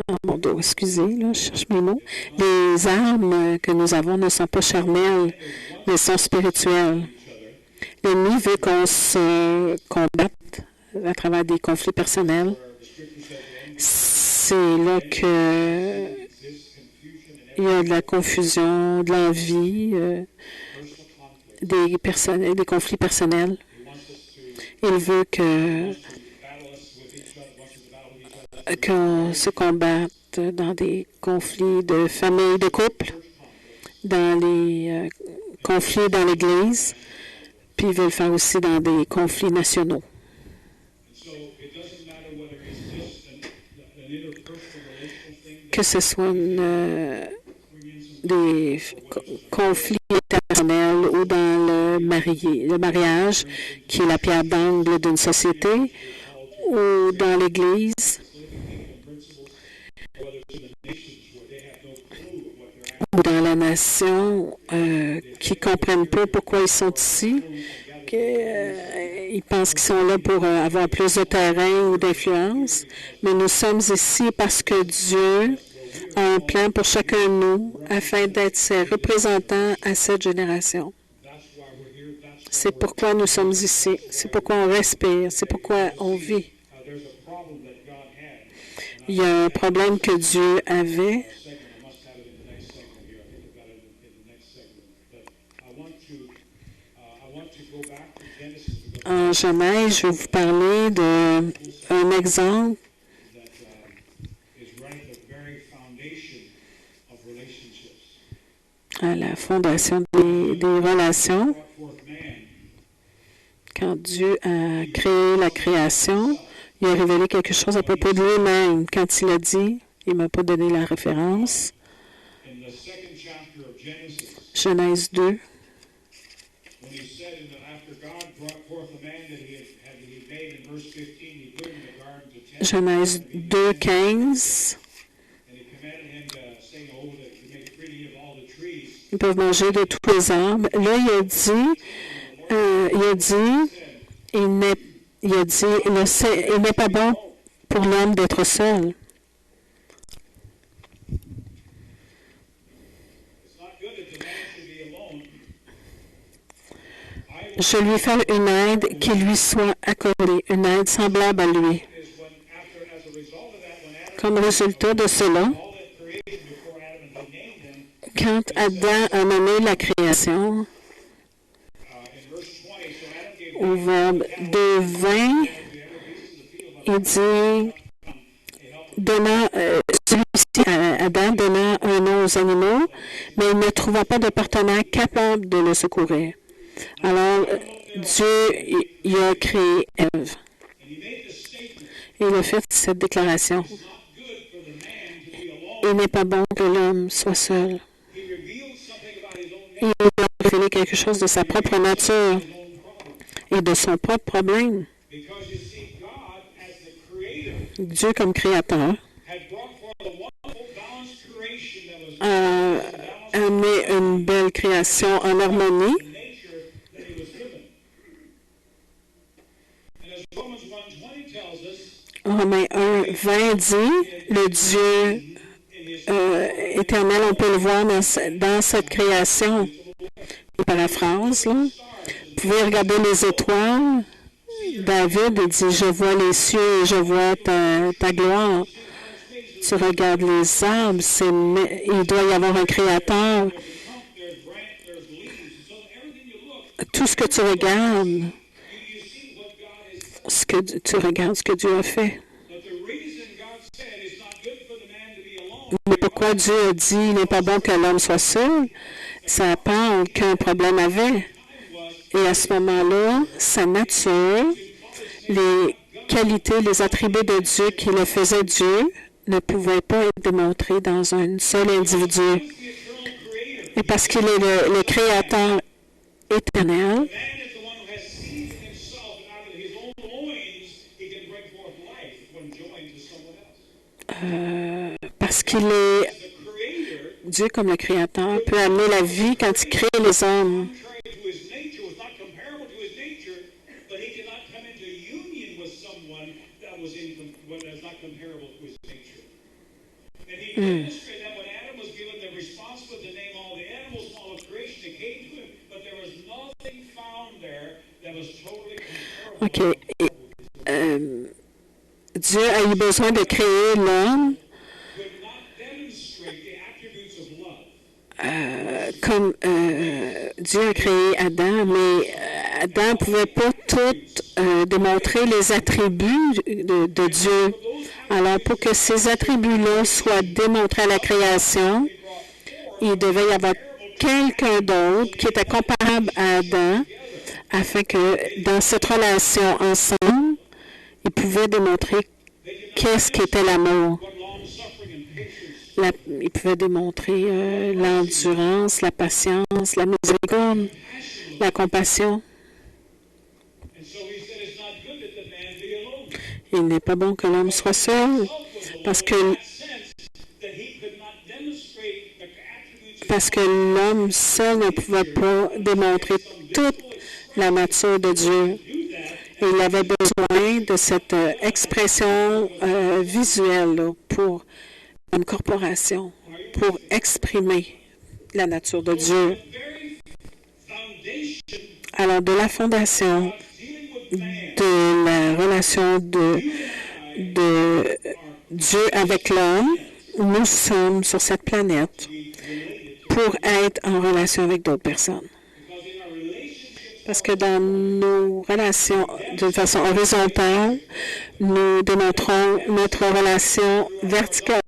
oh mon Dieu, excusez, là, je cherche mes mots. Les armes que nous avons ne sont pas charnelles, mais sont spirituelles. L'ennemi veut qu'on se combatte à travers des conflits personnels. C'est là que il y a de la confusion, de l'envie, des conflits personnels. Il veut qu'on se combatte dans des conflits de famille, de couple, dans les conflits dans l'Église, puis il veut le faire aussi dans des conflits nationaux. Que ce soit des conflits personnels ou dans le mariage, qui est la pierre d'angle d'une société, ou dans l'Église, ou dans la nation, qui ne comprennent pas pourquoi ils sont ici, ils pensent qu'ils sont là pour avoir plus de terrain ou d'influence, mais nous sommes ici parce que Dieu a un plan pour chacun de nous afin d'être ses représentants à cette génération. C'est pourquoi nous sommes ici. C'est pourquoi on respire. C'est pourquoi on vit. Il y a un problème que Dieu avait. En Genèse, je vais vous parler d'un exemple à la fondation des relations. Quand Dieu a créé la création, il a révélé quelque chose à propos de lui-même. Quand il a dit, il ne m'a pas donné la référence, Genèse 2, Genèse 2, 15. Ils peuvent manger de tous les arbres. Là, il a dit, il n'est pas bon pour l'homme d'être seul. Je lui fais une aide qui lui soit accordée, une aide semblable à lui. Comme résultat de cela, quand Adam a nommé la création, au verbe 2:20, il dit, Adam donna un nom aux animaux, mais il ne trouva pas de partenaire capable de le secourir. Alors, Dieu il a créé Ève. Il a fait cette déclaration. Il n'est pas bon que l'homme soit seul. Il a révélé quelque chose de sa propre nature et de son propre problème. Dieu, comme créateur, a amené une belle création en harmonie. Romains 1:20 dit, le Dieu éternel, on peut le voir dans cette création. Il paraphrase, là. Vous pouvez regarder les étoiles. David dit, je vois les cieux et je vois ta gloire. Tu regardes les arbres, il doit y avoir un créateur. Tout ce que tu regardes, ce que Dieu a fait. Mais pourquoi Dieu a dit il n'est pas bon que l'homme soit seul? Ça parle qu'un problème avait. Et à ce moment-là, sa nature, les qualités, les attributs de Dieu qui le faisaient Dieu, ne pouvaient pas être démontrés dans un seul individu. Et parce qu'il est le Créateur éternel, parce qu'il est Dieu comme le Créateur peut amener la vie quand il crée les hommes. OK. Dieu a eu besoin de créer l'homme comme Dieu a créé Adam, mais Adam ne pouvait pas tout démontrer les attributs de Dieu. Alors, pour que ces attributs-là soient démontrés à la création, il devait y avoir quelqu'un d'autre qui était comparable à Adam, afin que dans cette relation ensemble, ils pouvaient démontrer qu'est-ce qu'était l'amour. Ils pouvaient démontrer l'endurance, la patience, la miséricorde, la compassion. Il n'est pas bon que l'homme soit seul, parce que l'homme seul ne pouvait pas démontrer toute la nature de Dieu. Et il avait besoin de cette expression visuelle là, pour une corporation, pour exprimer la nature de Dieu. Alors, de la fondation de la relation de Dieu avec l'homme, nous sommes sur cette planète pour être en relation avec d'autres personnes. Parce que dans nos relations, de façon horizontale, nous démontrons notre relation verticale.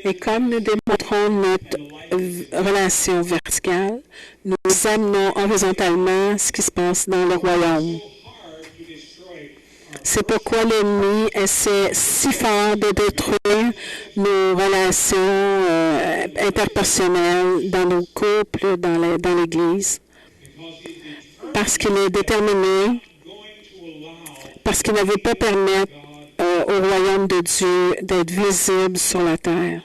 Et comme nous démontrons notre relation verticale, nous amenons horizontalement ce qui se passe dans le royaume. C'est pourquoi l'ennemi essaie si fort de détruire nos relations interpersonnelles dans nos couples, dans l'Église. Parce qu'il est déterminé, parce qu'il ne veut pas permettre au royaume de Dieu d'être visible sur la terre.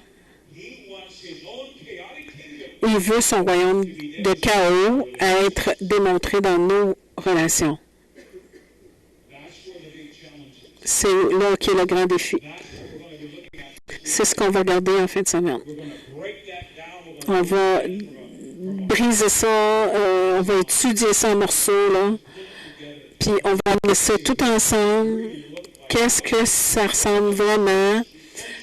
Il veut son royaume de chaos être démontré dans nos relations. C'est là qu'est le grand défi. C'est ce qu'on va regarder en fin de semaine. On va briser ça, on va étudier ça en morceaux, là. Puis on va mettre ça tout ensemble. Qu'est-ce que ça ressemble vraiment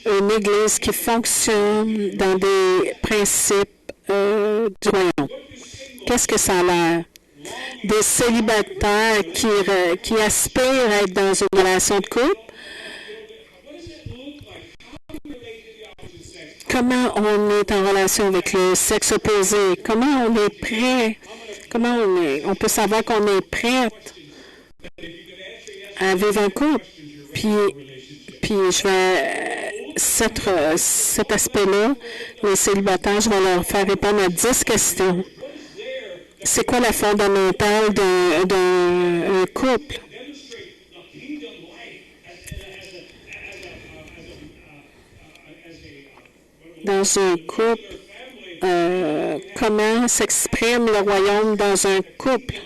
à une Église qui fonctionne dans des principes du royaume? Qu'est-ce que ça a l'air? Des célibataires qui aspirent à être dans une relation de couple? Comment on est en relation avec le sexe opposé? Comment on est prêt? Comment on peut savoir qu'on est prête à vivre en couple? Puis je vais, cet aspect-là, les célibataires, je vais leur faire répondre à 10 questions. C'est quoi la fondamentale d'un couple? Dans un couple, comment s'exprime le royaume dans un couple?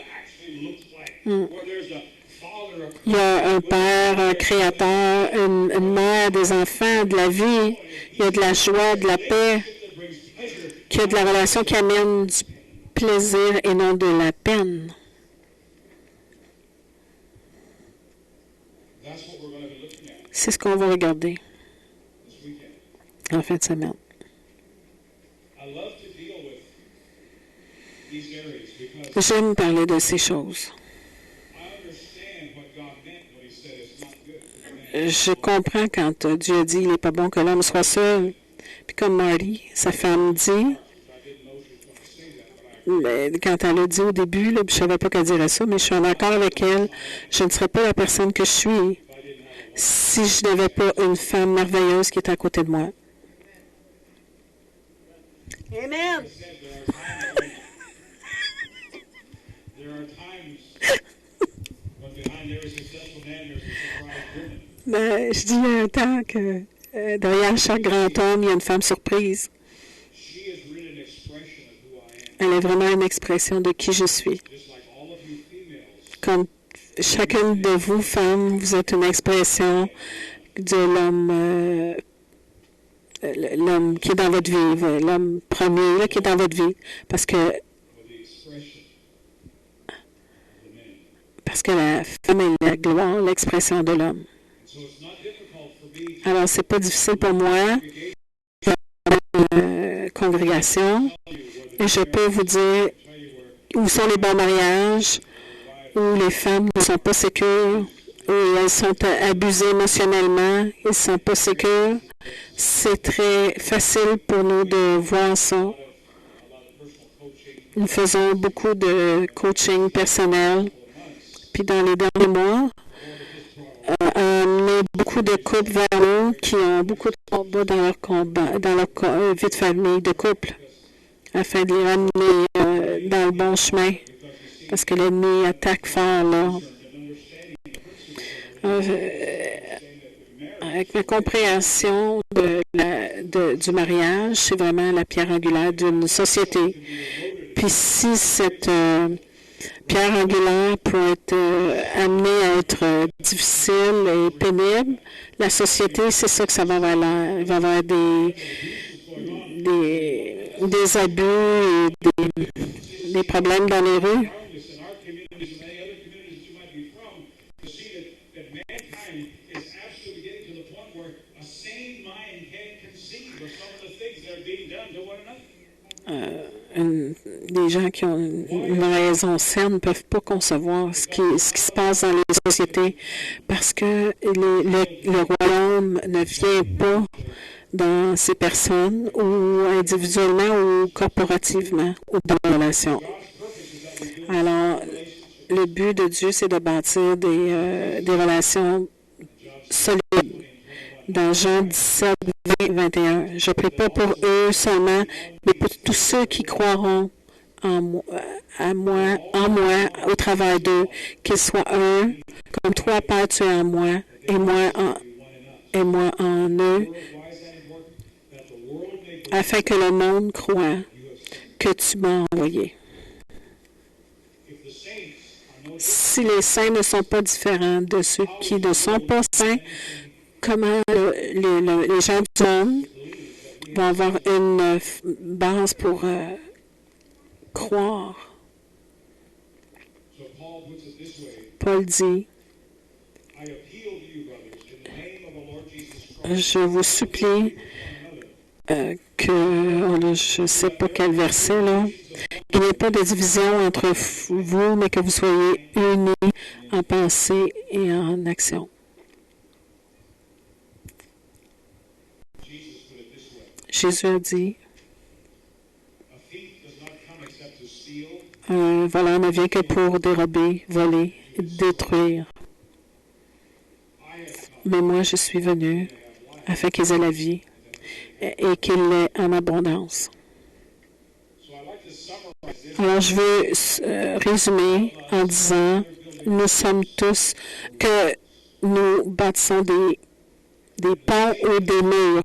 Il y a un père, un créateur, une mère, des enfants, de la vie. Il y a de la joie, de la paix. Il y a de la relation qui amène du plaisir et non de la peine. C'est ce qu'on va regarder en fin de semaine. J'aime parler de ces choses. Je comprends quand Dieu dit qu'il n'est pas bon que l'homme soit seul. Puis comme Marty, sa femme, dit, quand elle a dit au début, là, je ne savais pas qu'elle dirait ça, mais je suis en accord avec elle, je ne serais pas la personne que je suis si je n'avais pas une femme merveilleuse qui est à côté de moi. Amen. Ben, je dis il y a un temps que derrière chaque grand homme, il y a une femme surprise. Elle est vraiment une expression de qui je suis. Comme chacune de vous, femmes, vous êtes une expression de l'homme qui est dans votre vie, l'homme premier là, qui est dans votre vie. Parce que la femme est la gloire, l'expression de l'homme. Alors, c'est pas difficile pour moi, congrégation, et je peux vous dire où sont les bons mariages, où les femmes ne sont pas sécures, où elles sont abusées émotionnellement, elles ne sont pas sécures. C'est très facile pour nous de voir ça. Nous faisons beaucoup de coaching personnel. Puis dans les derniers mois, on a amené beaucoup de couples vers nous qui ont beaucoup de combats dans leur vie de famille, de couple, afin de les ramener dans le bon chemin. Parce que l'ennemi attaque fort, là. Avec ma compréhension du mariage, c'est vraiment la pierre angulaire d'une société. Puis si cette pierre angulaire peut être amenée à être difficile et pénible, la société, c'est ça que ça va avoir l'air. Il va y avoir des abus et des problèmes dans les rues. Des gens qui ont une raison saine ne peuvent pas concevoir ce qui se passe dans les sociétés parce que le royaume ne vient pas dans ces personnes ou individuellement ou corporativement ou dans les relations. Alors, le but de Dieu, c'est de bâtir des relations solides. Dans Jean 17, 20, 21. Je ne prie pas pour eux seulement, mais pour tous ceux qui croiront en moi, au travers d'eux, qu'ils soient un, comme toi, Père, tu es en moi, et moi en eux, afin que le monde croie que tu m'as envoyé. Si les saints ne sont pas différents de ceux qui ne sont pas saints, comment les gens du monde vont avoir une base pour croire. Paul dit, je vous supplie je ne sais pas quel verset, là, qu'il n'y ait pas de division entre vous, mais que vous soyez unis en pensée et en action. Jésus a dit, un voleur ne vient que pour dérober, voler, détruire. Mais moi, je suis venu afin qu'ils aient la vie et qu'ils l'aient en abondance. Alors, je veux résumer en disant, nous sommes tous que nous bâtissons des ponts ou des murs.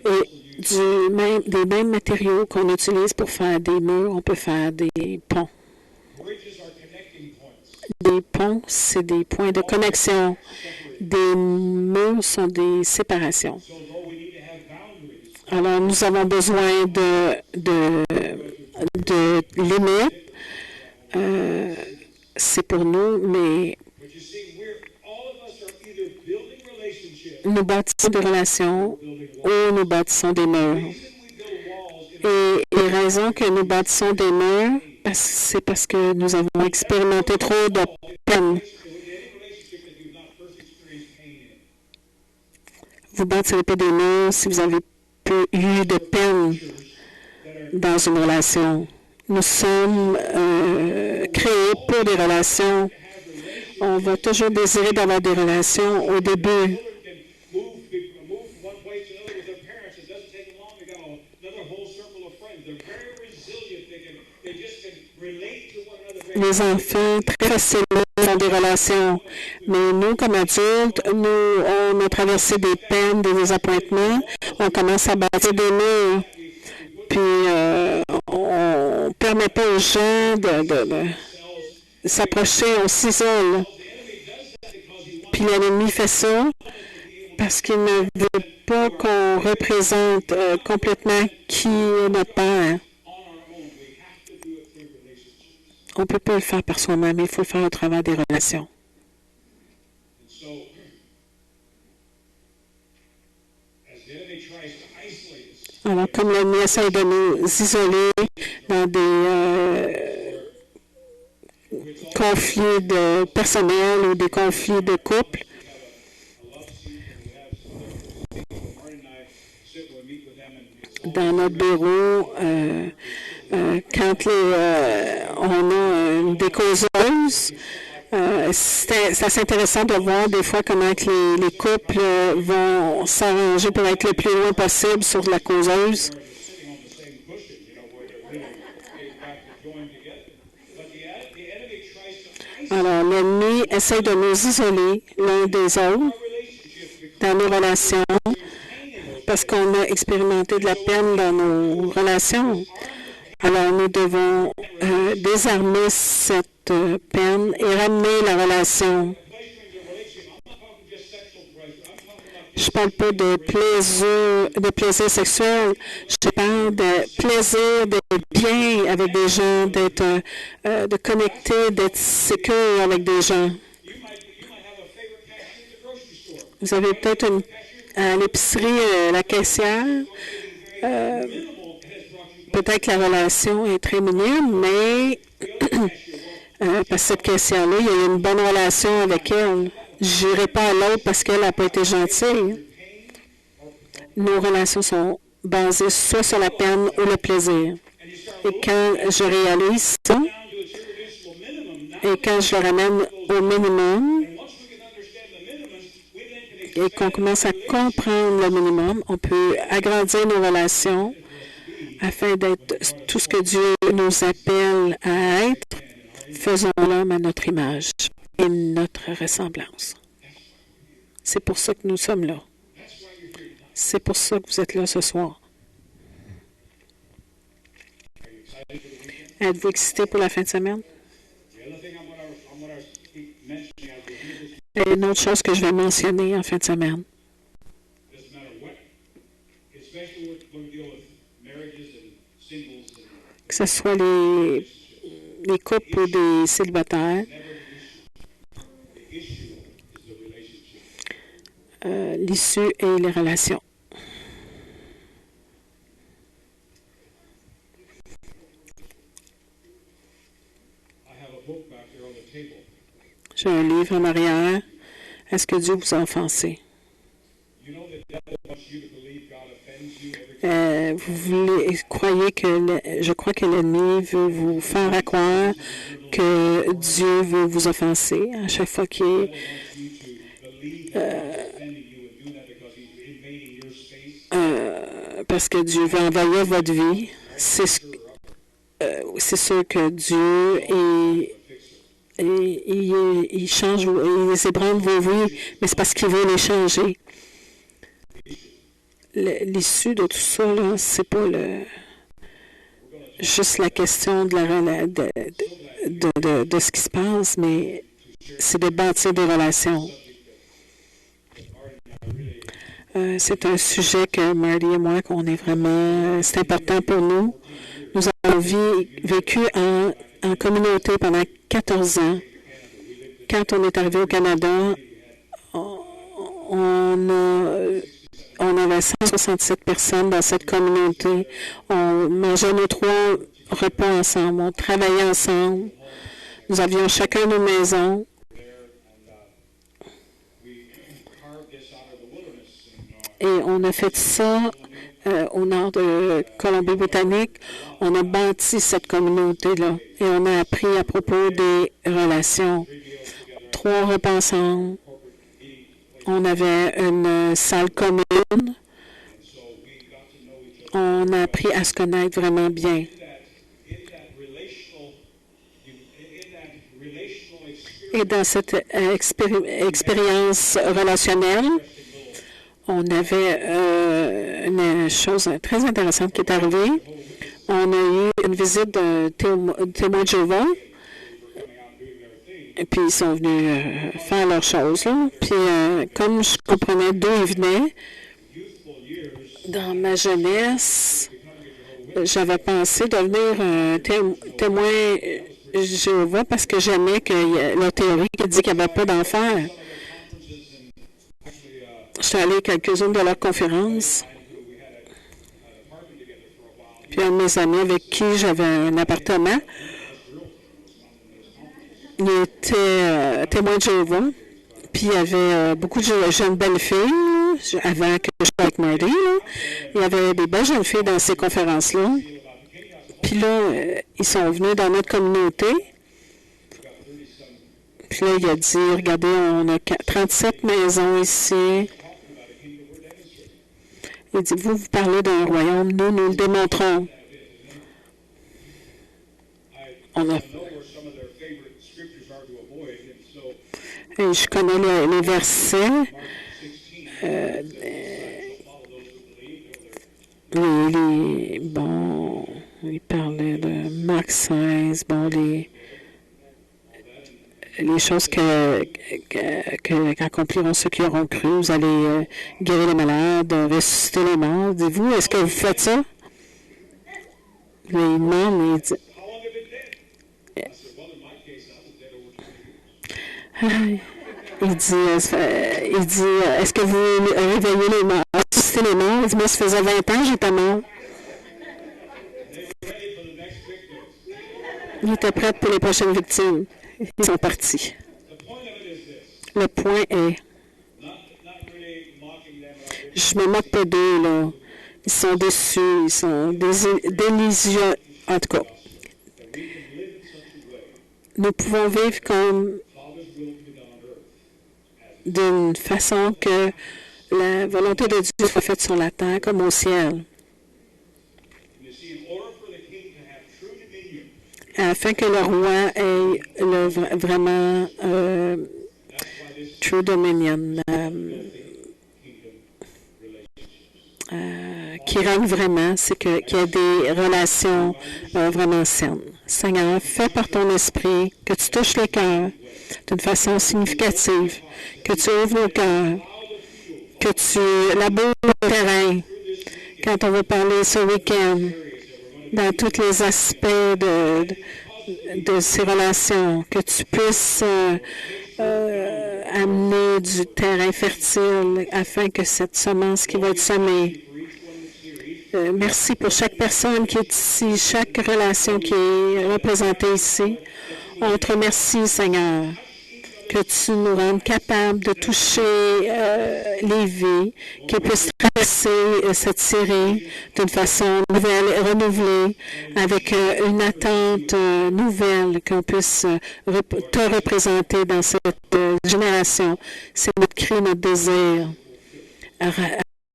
Et des mêmes matériaux qu'on utilise pour faire des murs, on peut faire des ponts. Des ponts, c'est des points de connexion. Des murs sont des séparations. Alors, nous avons besoin de limites. C'est pour nous, mais nous bâtissons des relations ou nous bâtissons des murs. Et les raisons que nous bâtissons des murs, c'est parce que nous avons expérimenté trop de peine. Vous ne bâtirez pas des murs si vous avez eu de peine dans une relation. Nous sommes créés pour des relations. On va toujours désirer d'avoir des relations au début. Les enfants, très facilement, sont des relations. Mais nous, comme adultes, on a traversé des peines, des désappointements. On commence à bâtir des murs. Puis, on ne permet pas aux gens de s'approcher. On s'isole. Puis, l'ennemi fait ça parce qu'il ne veut pas qu'on représente complètement qui est notre Père. On ne peut pas le faire par soi-même, il faut le faire au travers des relations. Alors, comme l'ennemi essaie de nous isoler dans des conflits de personnel ou des conflits de couple, dans notre bureau, quand on a des causeuses, c'est assez intéressant de voir des fois comment que les couples vont s'arranger pour être le plus loin possible sur la causeuse. Alors, l'ennemi essaie de nous isoler l'un des autres dans nos relations parce qu'on a expérimenté de la peine dans nos relations. Alors, nous devons désarmer cette peine et ramener la relation. Je ne parle pas de plaisir sexuel. Je parle de plaisir d'être bien avec des gens, de connecter, d'être sécure avec des gens. Vous avez peut-être à l'épicerie la caissière. Peut-être que la relation est très minime, mais parce que cette caissière-là, il y a une bonne relation avec elle. Je n'irai pas à l'autre parce qu'elle n'a pas été gentille. Nos relations sont basées soit sur la peine ou le plaisir. Et quand je réalise ça, et quand je le ramène au minimum, et qu'on commence à comprendre le minimum, on peut agrandir nos relations afin d'être tout ce que Dieu nous appelle à être. Faisons l'homme à notre image et notre ressemblance. C'est pour ça que nous sommes là. C'est pour ça que vous êtes là ce soir. Êtes-vous excité pour la fin de semaine? Et une autre chose que je vais mentionner en fin de semaine. Que ce soit les couples ou des célibataires, l'issue et les relations. J'ai un livre en arrière. Est-ce que Dieu vous a offensé? Je crois que l'ennemi veut vous faire croire que Dieu veut vous offenser à chaque fois qu'il parce que Dieu veut envahir votre vie. C'est sûr que Dieu il change, il ébranle vos vies, mais c'est parce qu'il veut les changer. L'issue de tout ça, c'est pas juste la question de ce qui se passe, mais c'est de bâtir des relations. C'est un sujet que Marty et moi, c'est important pour nous. Nous avons vécu en communauté pendant 14 ans. Quand on est arrivé au Canada, on avait 167 personnes dans cette communauté. On mangeait nos 3 repas ensemble. On travaillait ensemble. Nous avions chacun nos maisons. Et on a fait ça au nord de Colombie-Britannique. On a bâti cette communauté-là et on a appris à propos des relations. 3 repas ensemble. On avait une salle commune. On a appris à se connaître vraiment bien. Et dans cette expérience relationnelle, on avait une chose très intéressante qui est arrivée. On a eu une visite d'un témoin de Jéhovah. Et puis, ils sont venus faire leurs choses. Là. Puis, comme je comprenais d'où ils venaient, dans ma jeunesse, j'avais pensé devenir un témoin Jéhovah parce que j'aimais que la théorie qui dit qu'il n'y avait pas d'enfer. Je suis allée à quelques-unes de leurs conférences. Puis un de mes amis avec qui j'avais un appartement, il était témoin de Jéhovah. Puis il y avait beaucoup de jeunes belles filles, avant que je sois avec Marty. Là. Il y avait des belles jeunes filles dans ces conférences-là. Puis là, ils sont venus dans notre communauté. Puis là, il a dit, regardez, on a 37 maisons ici. Il dit, vous parlez d'un royaume, nous le démontrons. Et je connais les versets. Bon, il parlait de Marc 16, bon, les choses qu'accompliront ceux qui auront cru. Vous allez guérir les malades, ressusciter les morts. Dites-vous, est-ce que vous faites ça? Il demande, il dit, est-ce que vous réveillez les morts, ressuscitez les morts? Il dit, moi, ça faisait 20 ans, j'étais mort. Il était prêt pour les prochaines victimes. Ils sont partis. Le point est, je me moque pas d'eux, là. Ils sont déçus, ils sont délusionnés. En tout cas, nous pouvons vivre comme d'une façon que la volonté de Dieu soit faite sur la terre comme au ciel. Afin que le roi ait vraiment true dominion, qui règne vraiment, c'est qu'il y a des relations vraiment saines. Seigneur, fais par ton esprit que tu touches les cœurs d'une façon significative, que tu ouvres nos cœurs, que tu laboures le terrain quand on va parler ce week-end, dans tous les aspects de ces relations, que tu puisses amener du terrain fertile afin que cette semence qui va être semée. Merci pour chaque personne qui est ici, chaque relation qui est représentée ici. On te remercie, Seigneur, que tu nous rendes capables de toucher les vies, qu'ils puissent traverser cette série d'une façon nouvelle et renouvelée, avec une attente nouvelle qu'on puisse te représenter dans cette génération. C'est notre cri, notre désir.